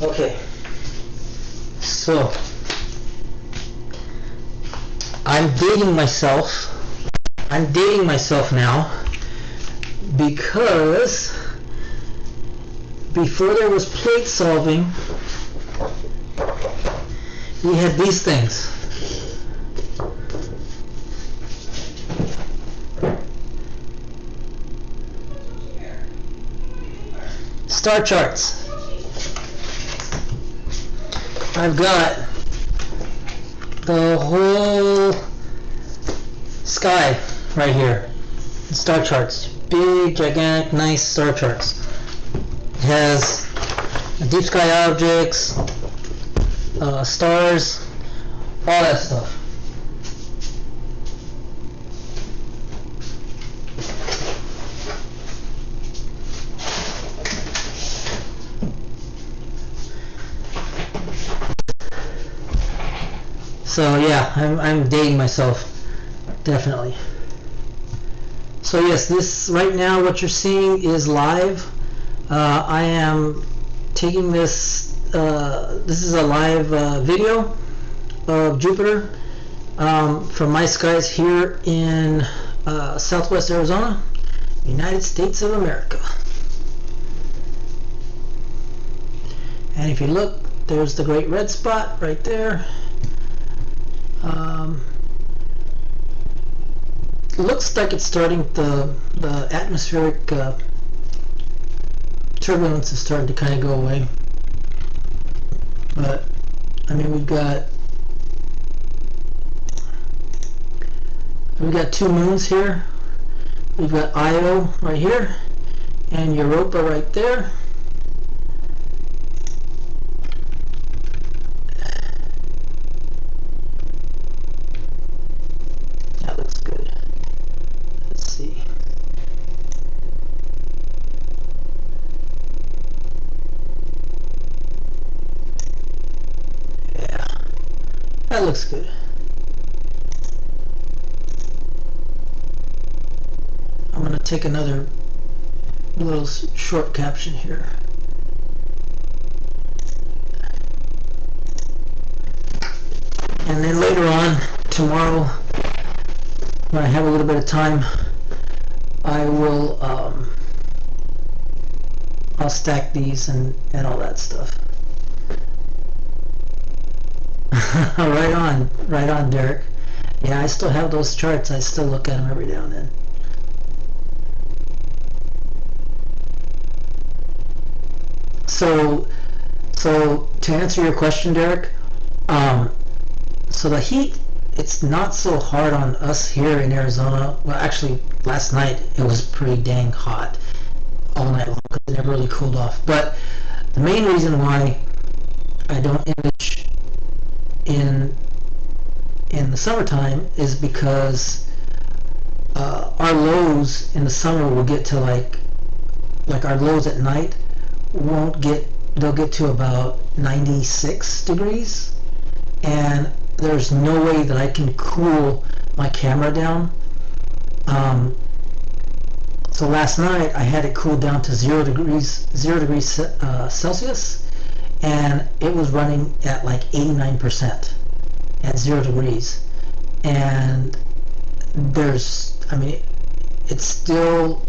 Okay, so I'm dating myself now, because before there was plate solving, we had these things. Star charts. I've got the whole sky right here. Star charts. Big, gigantic, nice star charts. It has deep sky objects, stars, all that stuff. So yeah, I'm dating myself, definitely. So yes, this right now, what you're seeing is live. I am taking this. This is a live video of Jupiter from my skies here in Southwest Arizona, United States of America. And if you look, there's the great red spot right there. Looks like it's starting, the atmospheric turbulence is starting to kind of go away. But I mean, we've got two moons here. We've got Io right here and Europa right there. That looks good. Let's see. Yeah, that looks good. I'm going to take another little short caption here. And then later on, tomorrow, when I have a little bit of time, I will I'll stack these and all that stuff. Right on, Derek. Yeah, I still have those charts. I still look at them every now and then. So to answer your question, Derek, so the heat, it's not so hard on us here in Arizona. Well, actually, last night it was pretty dang hot all night long because it never really cooled off. But the main reason why I don't image in the summertime is because our lows in the summer will get to like our lows at night they'll get to about 96 degrees, and there's no way that I can cool my camera down. So last night I had it cooled down to 0 degrees Celsius, and it was running at like 89% at 0 degrees. And it's still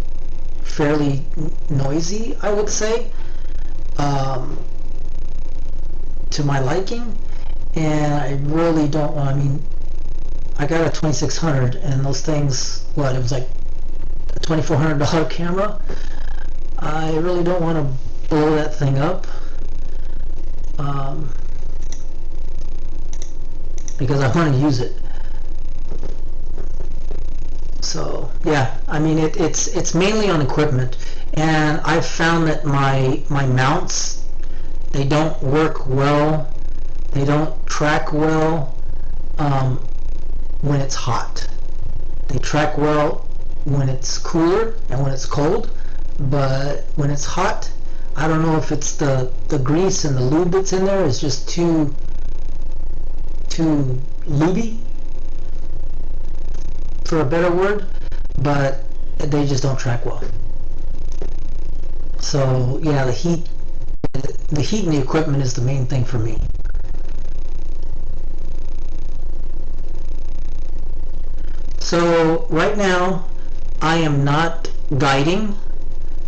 fairly noisy, I would say, to my liking, and I really don't want, I got a 2600, and those things, what, it was like a $2,400 camera. I really don't want to blow that thing up, because I want to use it. So yeah, I mean it's mainly on equipment, and I've found that my mounts, they don't work well, they don't track well when it's hot. They track well when it's cooler and when it's cold, but when it's hot, I don't know if it's the grease and the lube that's in there is just too lubey, for a better word, but they just don't track well. So yeah, the heat in the equipment is the main thing for me. So right now I am not guiding.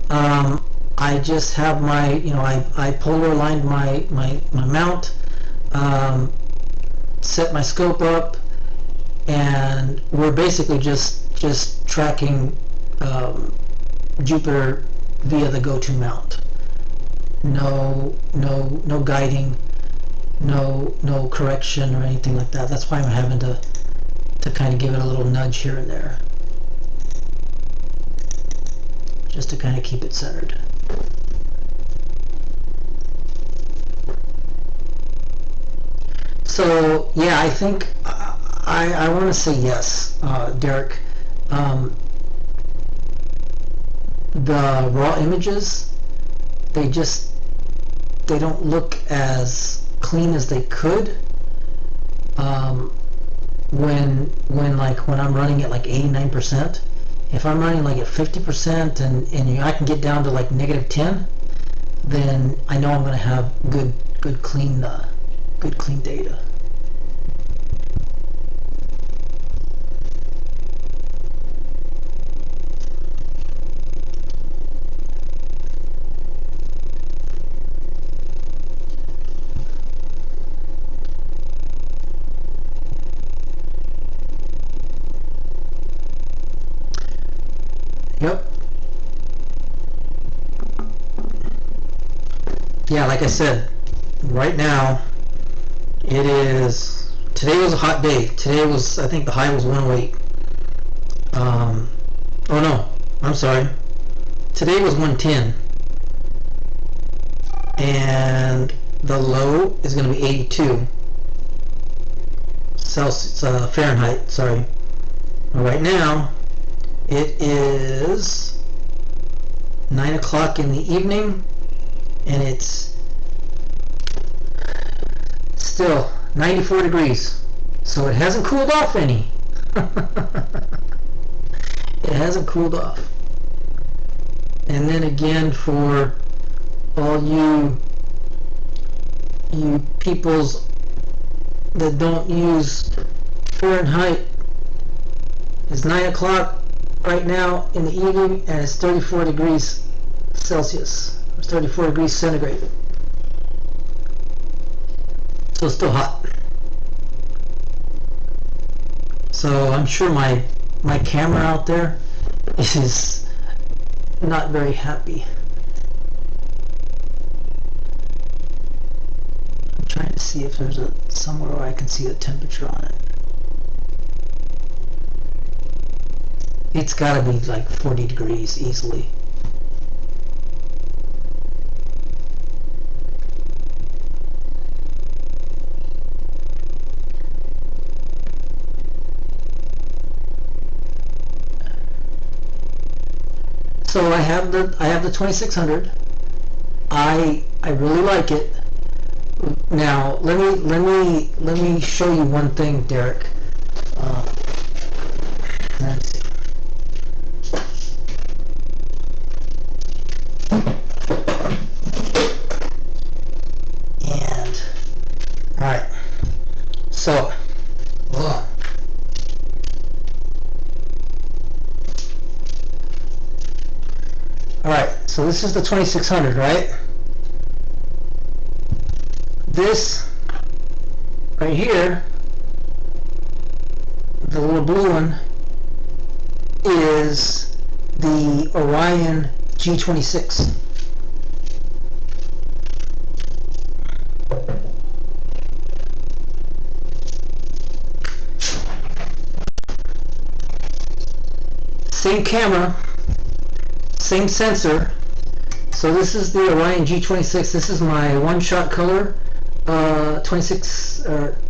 I just have my, I polar aligned my mount, set my scope up, and we're basically just tracking Jupiter via the go-to mount. No guiding, no correction or anything like that. That's why I'm having to kind of give it a little nudge here and there, just to kind of keep it centered. So yeah, I think I want to say yes, Derek. The raw images, they don't look as clean as they could when I'm running at like 89%. If I'm running like at 50% and I can get down to like -10, then I know I'm going to have good clean data. Yep. Yeah, like I said, right now today was a hot day. Today was, I think the high was 108. Oh no, I'm sorry. Today was 110. And the low is going to be 82 Celsius, Fahrenheit, sorry. Right now, it is 9 o'clock in the evening, and it's still 94 degrees. So it hasn't cooled off any. It hasn't cooled off. And then again, for all you peoples that don't use Fahrenheit, it's 9 o'clock right now in the evening, and it's 34 degrees Celsius. It's 34 degrees centigrade. So it's still hot. So I'm sure my camera out there is not very happy. I'm trying to see if there's somewhere where I can see the temperature on it. It's got to be like 40 degrees easily. So I have the 2600. I really like it. Now let me show you one thing, Derek. Let's see. And all right. So. So this is the 2600, right? This right here, the little blue one, is the Orion G26. Same camera, same sensor. So this is the Orion G26. This is my one-shot color 26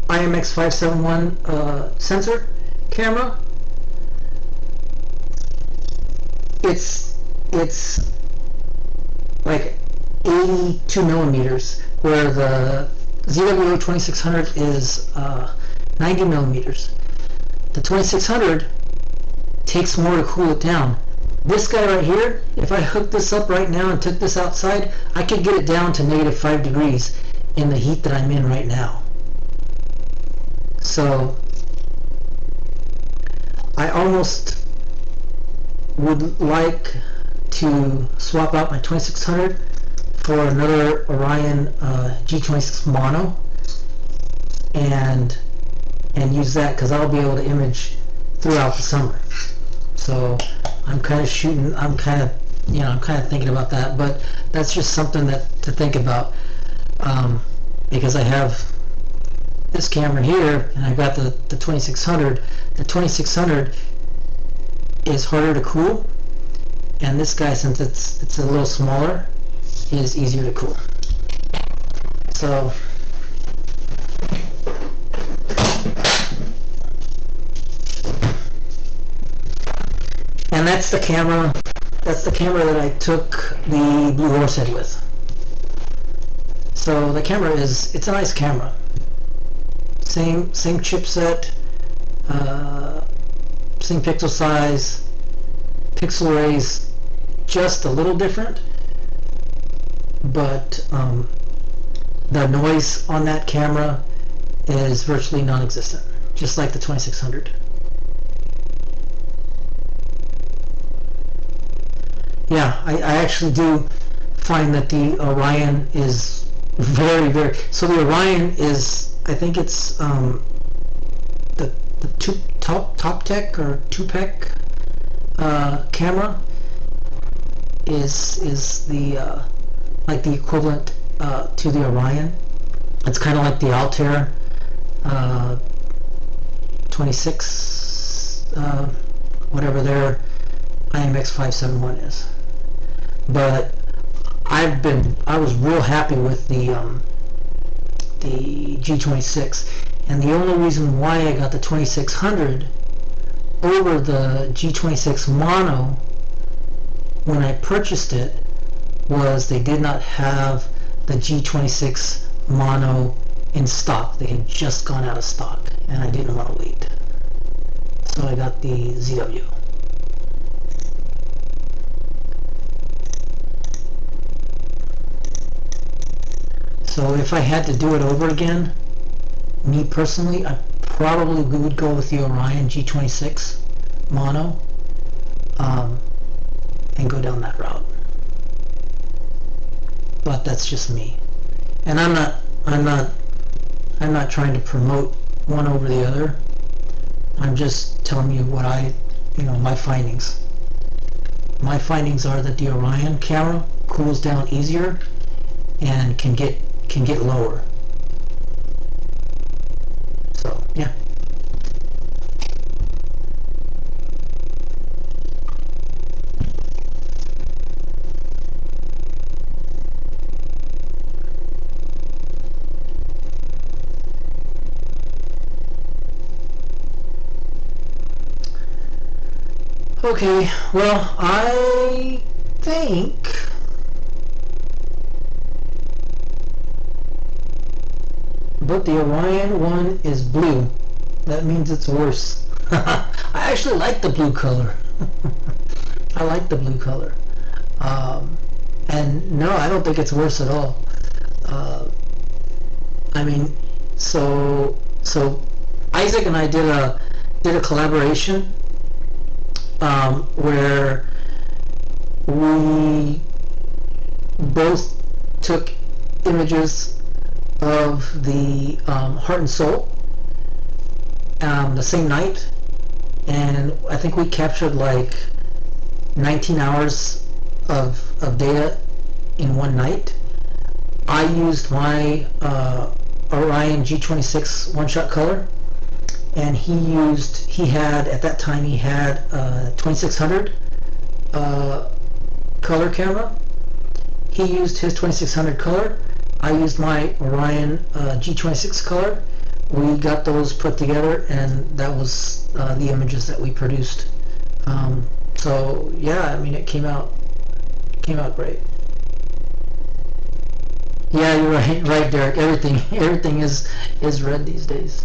IMX571 sensor camera. It's like 82 millimeters, where the ZWO 2600 is 90 millimeters. The 2600 takes more to cool it down. This guy right here, if I hooked this up right now and took this outside, I could get it down to -5 degrees in the heat that I'm in right now. So I almost would like to swap out my 2600 for another Orion G26 mono and use that, because I'll be able to image throughout the summer. So I'm kind of thinking about that, but that's just something to think about, because I have this camera here and I've got the 2600. The 2600 is harder to cool, and this guy, since it's a little smaller, is easier to cool. So and that's the camera that I took the Blue Horse Head with. So the camera it's a nice camera. Same chipset, same pixel size, pixel arrays just a little different, but the noise on that camera is virtually non-existent, just like the 2600. Yeah, I actually do find that the Orion is very, very... So the Orion is, I think it's the top tech or 2PEC camera is the like the equivalent to the Orion. It's kind of like the Altair 26 whatever their IMX571 is. But I was real happy with the G26, and the only reason why I got the 2600 over the G26 mono when I purchased it was they did not have the G26 mono in stock. They had just gone out of stock, and I didn't want to wait, so I got the ZW. So if I had to do it over again, me personally, I probably would go with the Orion G26 mono and go down that route. But that's just me, and I'm not trying to promote one over the other. I'm just telling you what my findings. My findings are that the Orion camera cools down easier and can get lower. So yeah. Okay, well, I think but the Orion one is blue. That means it's worse. I actually like the blue color. I like the blue color. And no, I don't think it's worse at all. I mean, so Isaac and I did a collaboration where we both took images of the Heart and Soul the same night, think we captured like 19 hours of data in one night. I used my Orion G26 one-shot color, and he had at that time 2600 color camera. He used his 2600 color. I used my Orion G26 color. We got those put together, and that was the images that we produced. So yeah, I mean, it came out great. Yeah, you're right, Derek. Everything is red these days.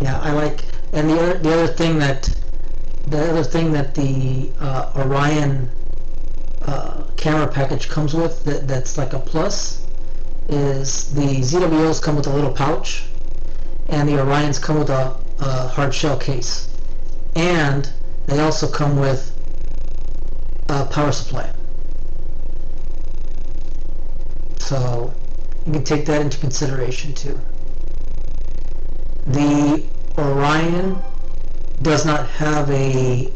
Yeah, I like, and the other thing that the Orion camera package comes with, that's like a plus, is the ZWOs come with a little pouch, and the Orions come with a hard shell case, and they also come with a power supply. So you can take that into consideration too. The Orion does not have a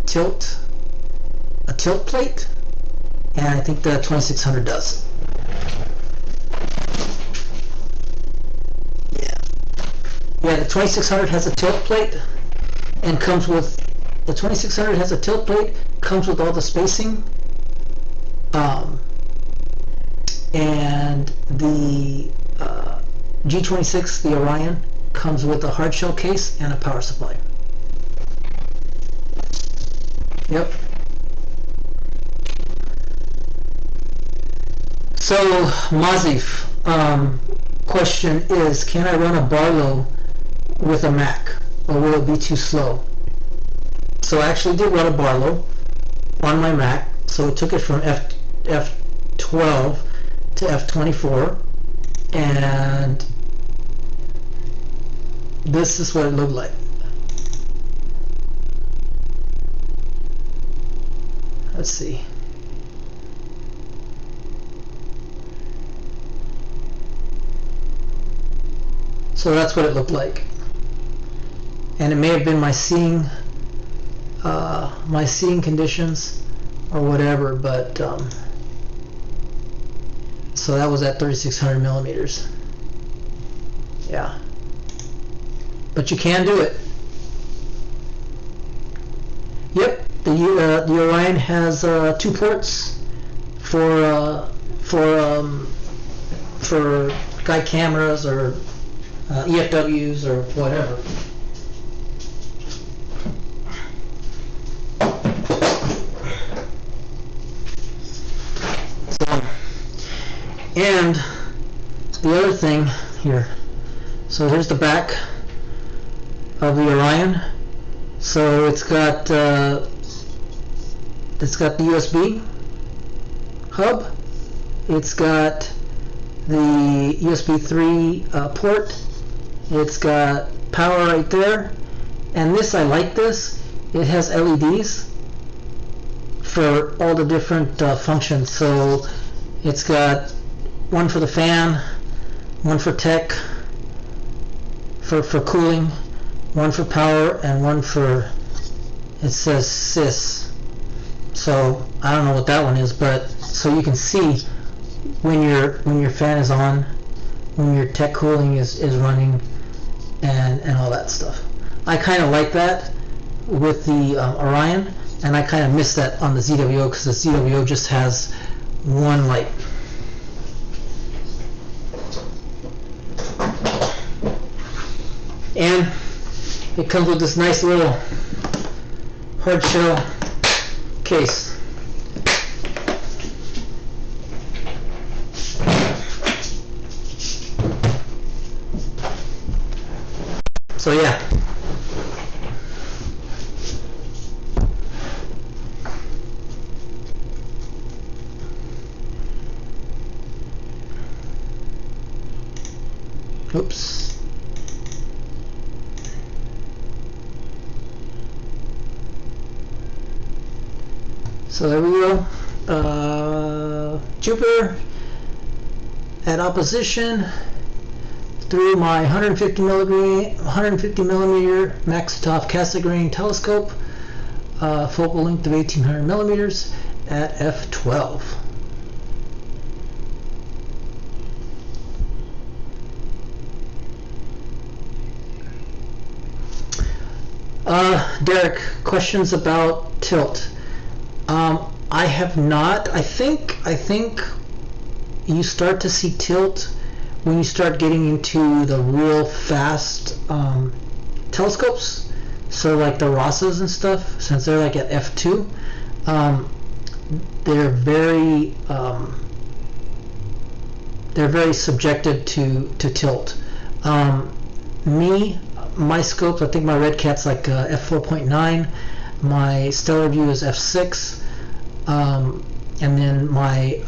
tilt plate, and I think the 2600 does. Yeah, the 2600 has a tilt plate, and comes with the 2600 has a tilt plate, comes with all the spacing, and the G26, the Orion, comes with a hard shell case and a power supply. Yep. So Mazif, question is, can I run a Barlow with a Mac, or will it be too slow? So I actually did run a Barlow on my Mac, so it took it from F12 to F24, and this is what it looked like. Let's see. So that's what it looked like, and it may have been my seeing conditions or whatever, but so that was at 3600 millimeters. Yeah, but you can do it. Yep, the Orion has 2 ports for guide cameras or EFWs or whatever. So, and the other thing here, so here's the back of the Orion. So it's got the USB hub. It's got the USB 3 port. It's got power right there, and this, I like this. It has LEDs for all the different functions. So it's got one for the fan, one for tech, for cooling, one for power, and one for, it says sys. So I don't know what that one is, but so you can see when your fan is on, when your tech cooling is running, and all that stuff. I kind of like that with the Orion, and I kind of miss that on the ZWO, because the ZWO just has one light. And it comes with this nice little hard shell case. So yeah. Oops. So there we go. Jupiter, at opposition through my 150 millimeter Maxitoff Cassegrain telescope, focal length of 1800 millimeters at f12. Derek, questions about tilt? I have not. I think you start to see tilt when you start getting into the real fast telescopes. So like the Rossas and stuff, since they're like at f2, they're very subjective to tilt. My scopes, I think my Red Cat's like f4.9, my Stellar View is f6, and then my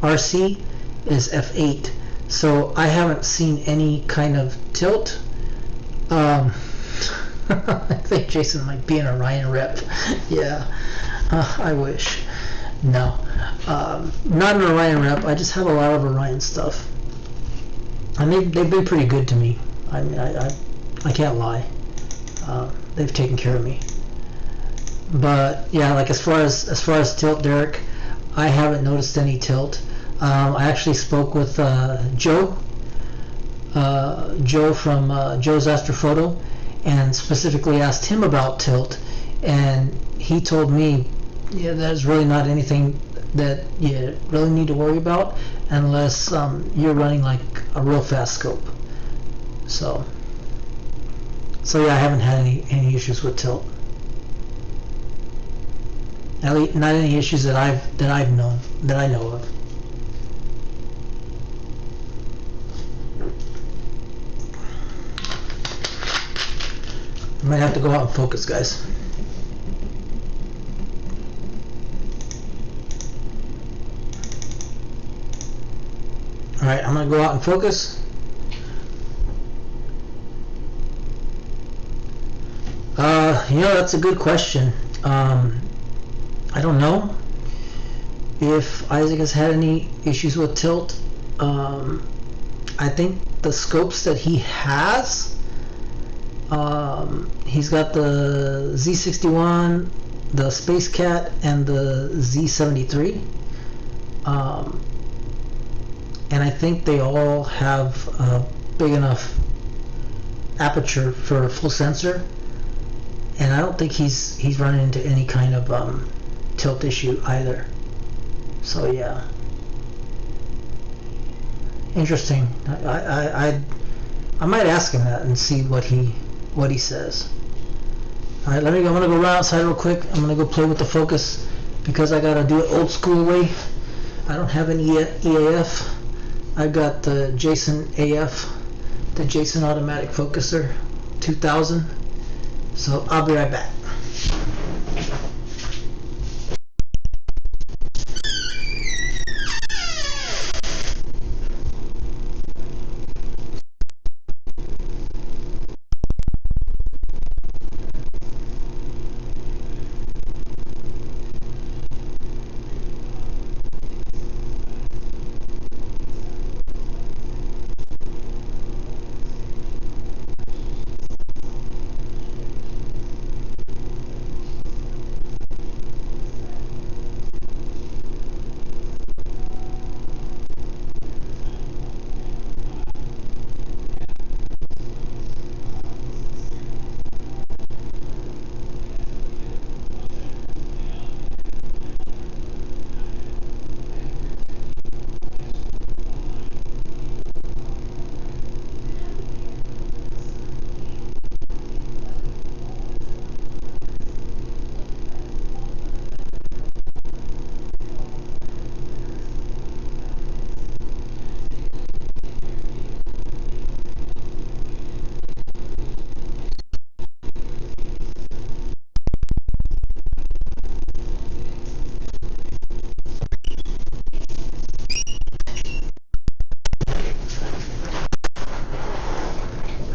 RC is f8. So I haven't seen any kind of tilt. I think Jason might be an Orion rep. Yeah, I wish. No, not an Orion rep. I just have a lot of Orion stuff, and they've been pretty good to me. I mean, I can't lie. They've taken care of me. But yeah, like as far as tilt, Derek, I haven't noticed any tilt. I actually spoke with Joe from Joe's Astrophoto, and specifically asked him about tilt, and he told me, yeah, there's really not anything that you really need to worry about unless you're running like a real fast scope. So yeah, I haven't had any issues with tilt. At least not any issues that I know of. I might have to go out and focus, guys. Alright, I'm going to go out and focus. That's a good question. I don't know if Isaac has had any issues with tilt. I think the scopes that he has, he's got the Z61, the Space Cat, and the Z73, and I think they all have a big enough aperture for a full sensor, and I don't think he's running into any kind of tilt issue either. So yeah, interesting. I might ask him that and see what he says. All right, I'm gonna go run outside real quick. I'm gonna go play with the focus because I gotta do it old school way. I don't have an EAF. I've got the Jason AF, the Jason Automatic Focuser 2000. So I'll be right back.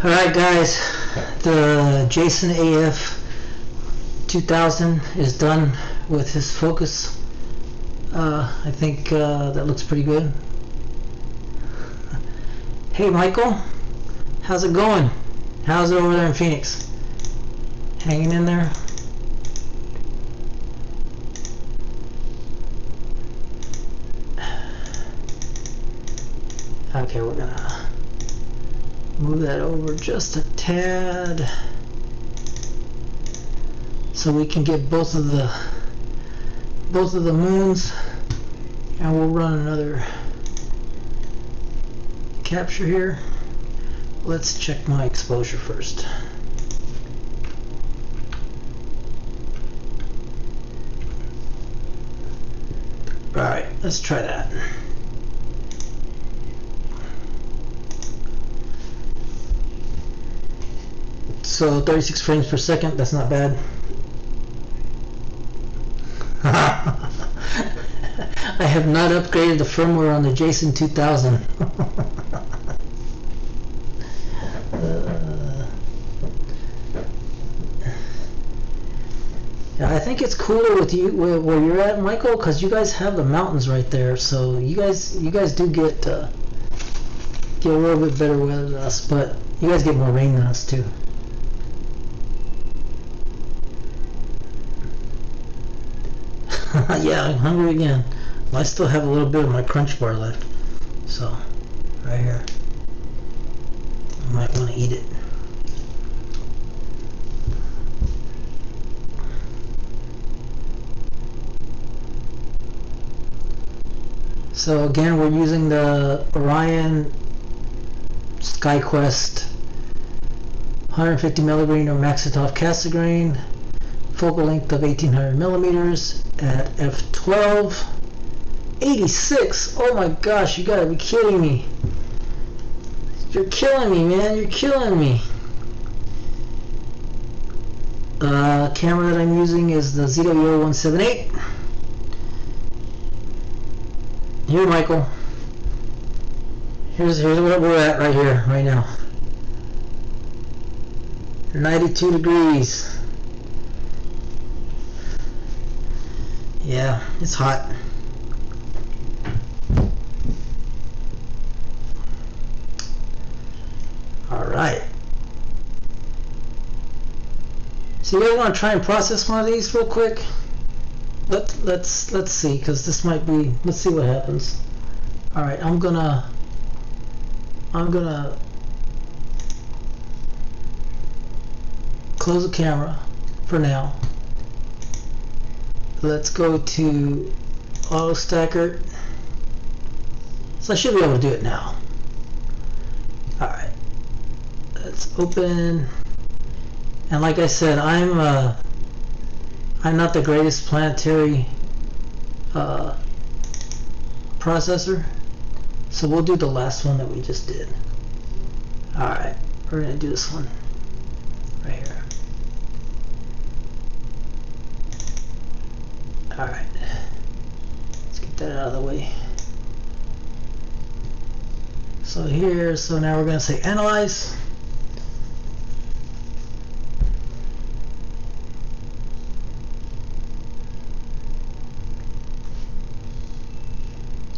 Alright guys, the Jason AF 2000 is done with his focus. I think that looks pretty good. Hey Michael, how's it going? How's it over there in Phoenix? Hanging in there? Okay, we're gonna move that over just a tad so we can get both of the moons, and we'll run another capture here. Let's check my exposure first. Alright, let's try that. So 36 frames per second, that's not bad. I have not upgraded the firmware on the Jason 2000. Yeah, I think it's cooler with you where you're at, Michael, because you guys have the mountains right there. So you guys do get a little bit better weather than us, but you guys get more rain than us too. Yeah, I'm hungry again. I still have a little bit of my crunch bar left, so right here, I might want to eat it. So again, we're using the Orion SkyQuest 150 millimeter Maxitoff Cassegrain, focal length of 1800 millimeters at f12. 86. Oh my gosh, you gotta be kidding me. You're killing me, man. You're killing me. Camera that I'm using is the ZWO178. Here, Michael. Here's what we're at right here, right now. 92 degrees. Yeah, it's hot. Alright. So you guys want to try and process one of these real quick? Let's see, because this might be, let's see what happens. Alright, I'm gonna close the camera for now. Let's go to auto stacker. So I should be able to do it now. Alright, let's open. And like I said, I'm not the greatest planetary processor, so we'll do the last one that we just did. Alright, we're gonna do this one right here. Alright, let's get that out of the way. So here, so now we're going to say analyze.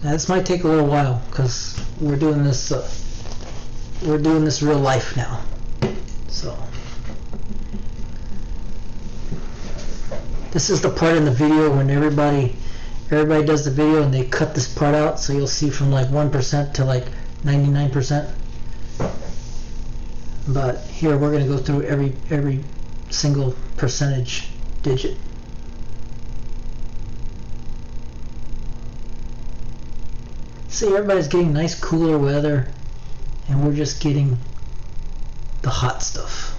Now this might take a little while because we're doing this real life now. So this is the part in the video when everybody does the video and they cut this part out, so you'll see from like 1% to like 99%. But here we're going to go through every single percentage digit. See, everybody's getting nice cooler weather and we're just getting the hot stuff.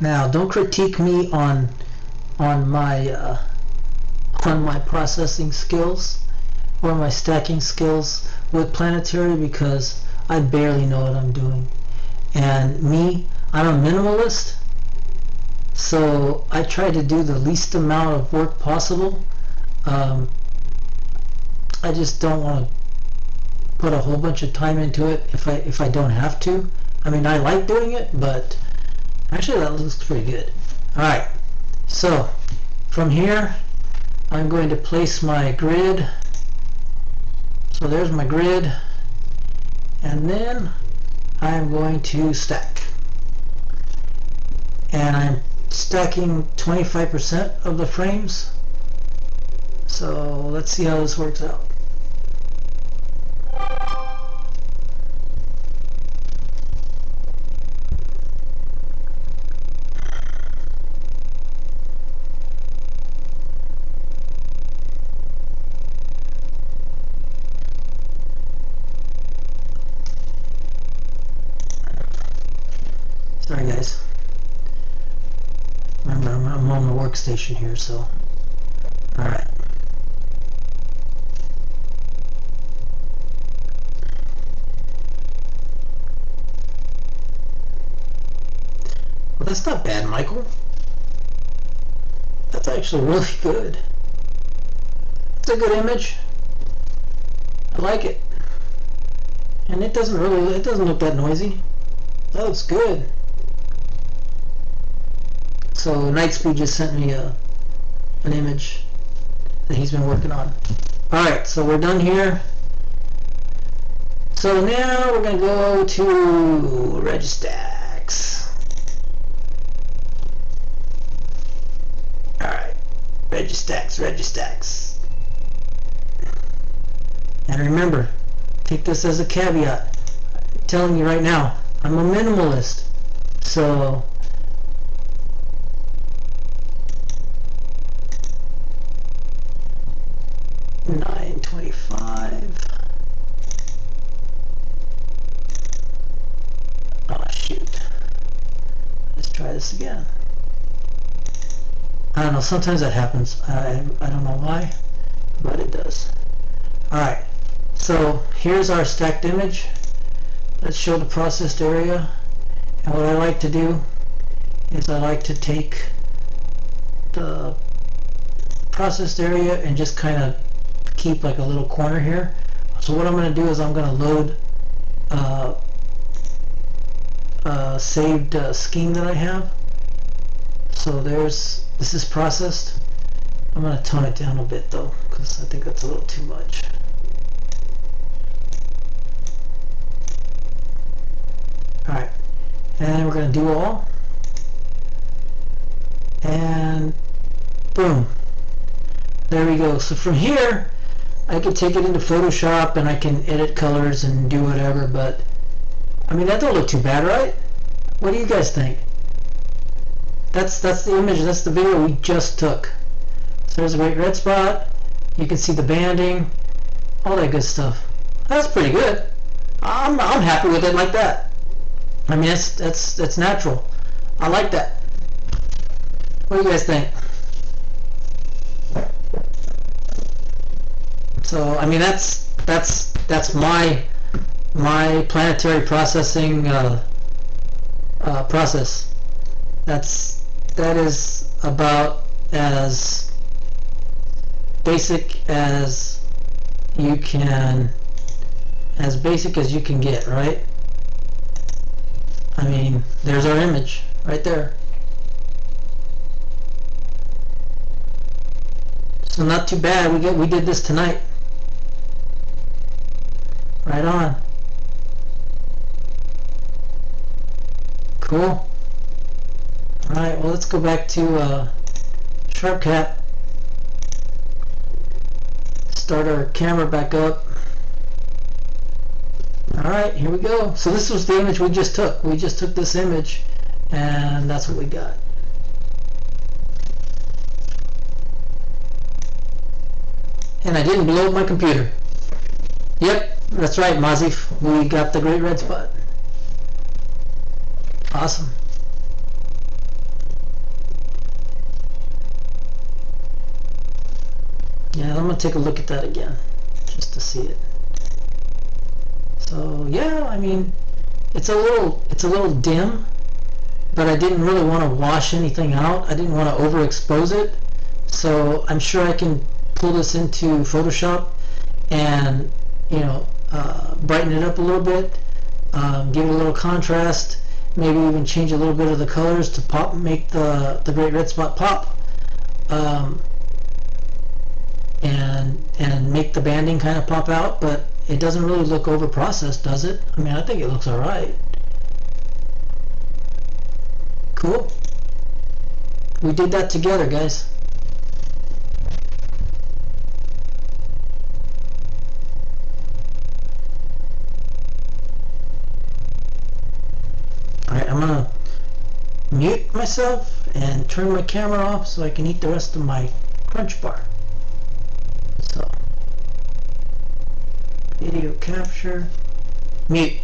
Now, don't critique me on my processing skills or my stacking skills with planetary, because I barely know what I'm doing. And me, I'm a minimalist, so I try to do the least amount of work possible. I just don't want to put a whole bunch of time into it if I don't have to, I mean, I like doing it, but actually that looks pretty good. Alright, so from here I'm going to place my grid. So there's my grid, and then I'm going to stack. And I'm stacking 25% of the frames. So let's see how this works out. Sorry guys. Remember, I'm on the workstation here, so. Alright. Well, that's not bad, Michael. That's actually really good. It's a good image. I like it. And it doesn't look that noisy. That looks good. So Nightspeed just sent me an image that he's been working on. Alright, so we're done here. So now we're going to go to Registax. Alright, Registax. And remember, take this as a caveat. I'm telling you right now, I'm a minimalist. So 925. Oh shoot. Let's try this again. I don't know, sometimes that happens. I don't know why, but it does. Alright, so here's our stacked image. Let's show the processed area. And what I like to do is I like to take the processed area and just kind of keep like a little corner here. So what I'm going to do is I'm going to load a saved scheme that I have. So this is processed. I'm going to tone it down a bit though, because I think that's a little too much. Alright, and we're going to do all, and boom, there we go. So from here I can take it into Photoshop and I can edit colors and do whatever, but I mean that don't look too bad, right? What do you guys think? That's the image, that's the video we just took. So there's a great red spot, you can see the banding, all that good stuff. That's pretty good. I'm happy with it like that. I mean that's natural. I like that. What do you guys think? So I mean that's my planetary processing process. That is about as basic as you can get, right? I mean, there's our image right there. So not too bad. We did this tonight. Right on. Cool. Alright, well let's go back to SharpCat. Start our camera back up. Alright, here we go. So this was the image we just took. We just took this image and that's what we got. And I didn't blow up my computer. Yep, that's right, Mazif. We got the great red spot. Awesome. Yeah, I'm gonna take a look at that again, just to see it. So yeah, I mean, it's a little dim, but I didn't really want to wash anything out. I didn't want to overexpose it, so I'm sure I can pull this into Photoshop and brighten it up a little bit give it a little contrast, maybe even change a little bit of the colors to pop, make the great red spot pop, and make the banding kind of pop out. But it doesn't really look over processed, does it? I mean, I think it looks alright. Cool. We did that together, guys. Alright, I'm gonna mute myself and turn my camera off so I can eat the rest of my crunch bar. So, video capture, mute.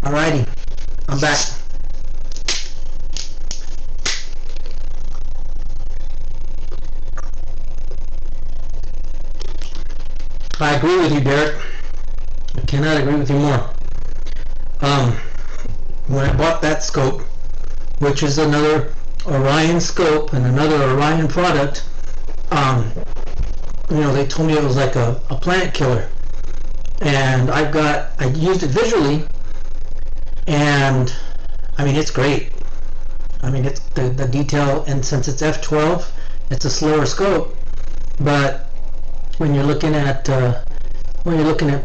Alrighty, I'm back. I agree with you, Derek. I cannot agree with you more. When I bought that scope, which is another Orion scope and another Orion product, you know, they told me it was like a plant killer. And I used it visually, and I mean, it's great. I mean, it's the detail, and since it's f12, it's a slower scope. But when you're looking at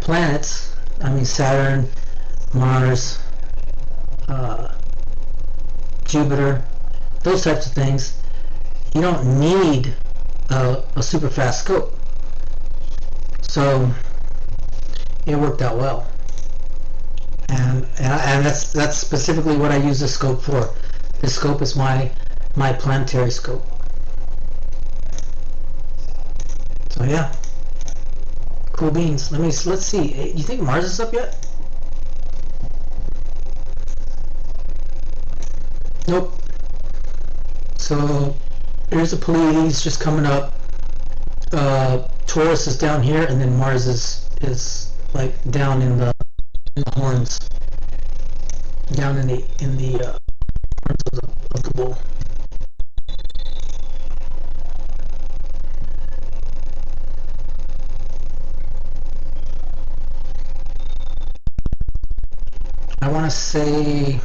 planets, I mean Saturn, Mars, Jupiter, those types of things, you don't need a super fast scope. So it worked out well. And that's specifically what I use this scope for. This scope is my planetary scope. So yeah, cool beans. Let's see. You think Mars is up yet? Nope. So here's the Pleiades just coming up. Taurus is down here, and then Mars is like down in the horns, down in the horns of the bull. I want to say,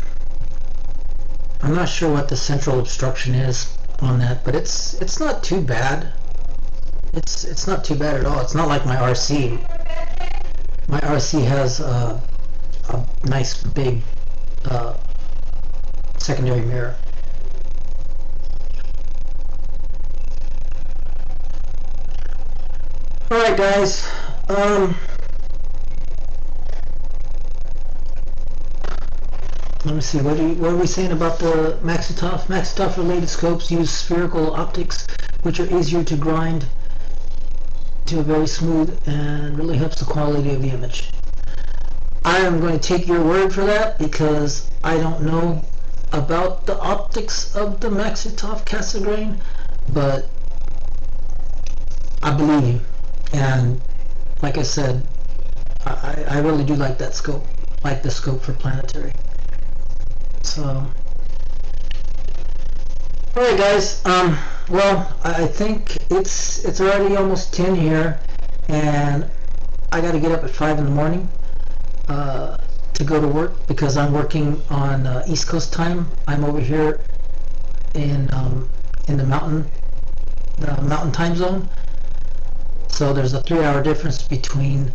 I'm not sure what the central obstruction is on that, but it's not too bad. It's not too bad at all. It's not like my RC. My RC has a nice big secondary mirror. Alright guys, let me see, what are we saying about the Maxitoff? Maxitoff related scopes use spherical optics, which are easier to grind to a very smooth and really helps the quality of the image. I am going to take your word for that because I don't know about the optics of the Maxitoff Cassegrain, but I believe you. And like I said, I really do like that scope, like the scope for planetary. So, alright guys, well, I think it's already almost 10 here, and I got to get up at 5 in the morning to go to work because I'm working on East Coast time. I'm over here in the mountain time zone, So there's a 3-hour difference between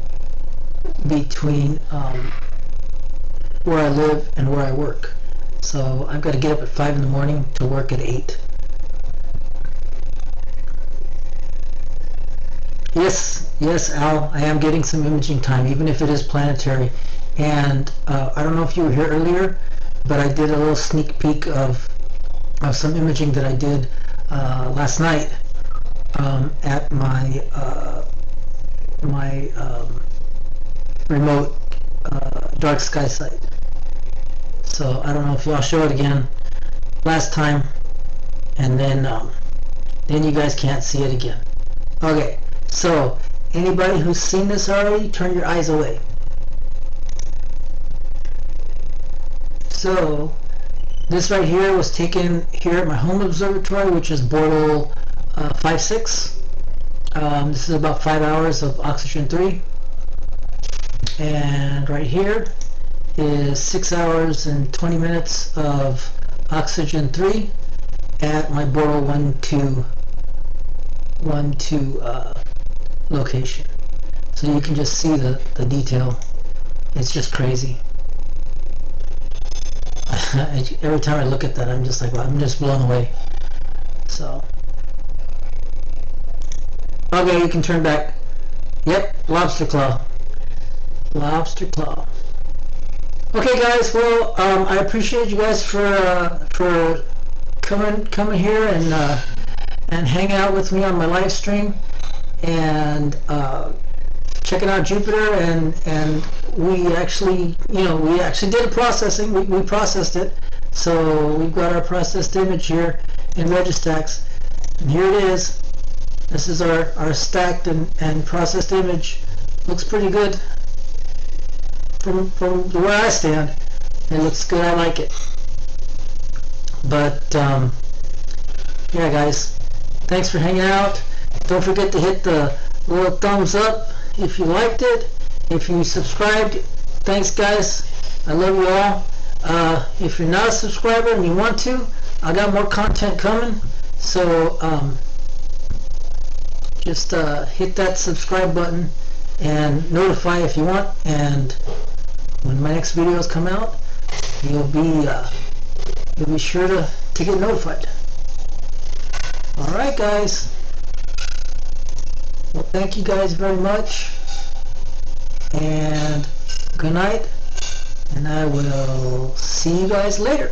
where I live and where I work. So I've got to get up at 5 in the morning to work at 8. Yes, Al, I am getting some imaging time, even if it is planetary. And I don't know if you were here earlier, but I did a little sneak peek of some imaging that I did last night at my remote dark sky site. So I don't know if y'all show it again last time, and then you guys can't see it again. Okay, so anybody who's seen this already, turn your eyes away. So this right here was taken here at my home observatory, which is Barlow 5-6. This is about 5 hours of oxygen 3. And right here is 6 hours and 20 minutes of oxygen 3 at my Barlow 1-2 location. So you can just see the detail. It's just crazy. Every time I look at that, I'm just like, wow, I'm just blown away. So, okay, you can turn back. Yep, lobster claw. Lobster claw. Okay, guys. Well, I appreciate you guys for coming here and hanging out with me on my live stream and checking out Jupiter, and we actually did a processing. We processed it, so we've got our processed image here in Registax, and here it is. This is our stacked and processed image. Looks pretty good from where I stand. It looks good. I like it. But yeah, guys, thanks for hanging out. Don't forget to hit the little thumbs up if you liked it. If you subscribed, thanks, guys. I love you all. If you're not a subscriber and you want to, I got more content coming. So just hit that subscribe button and notify if you want. And when my next videos come out, you'll be sure to get notified. All right, guys. Well, thank you guys very much, and good night, and I will see you guys later.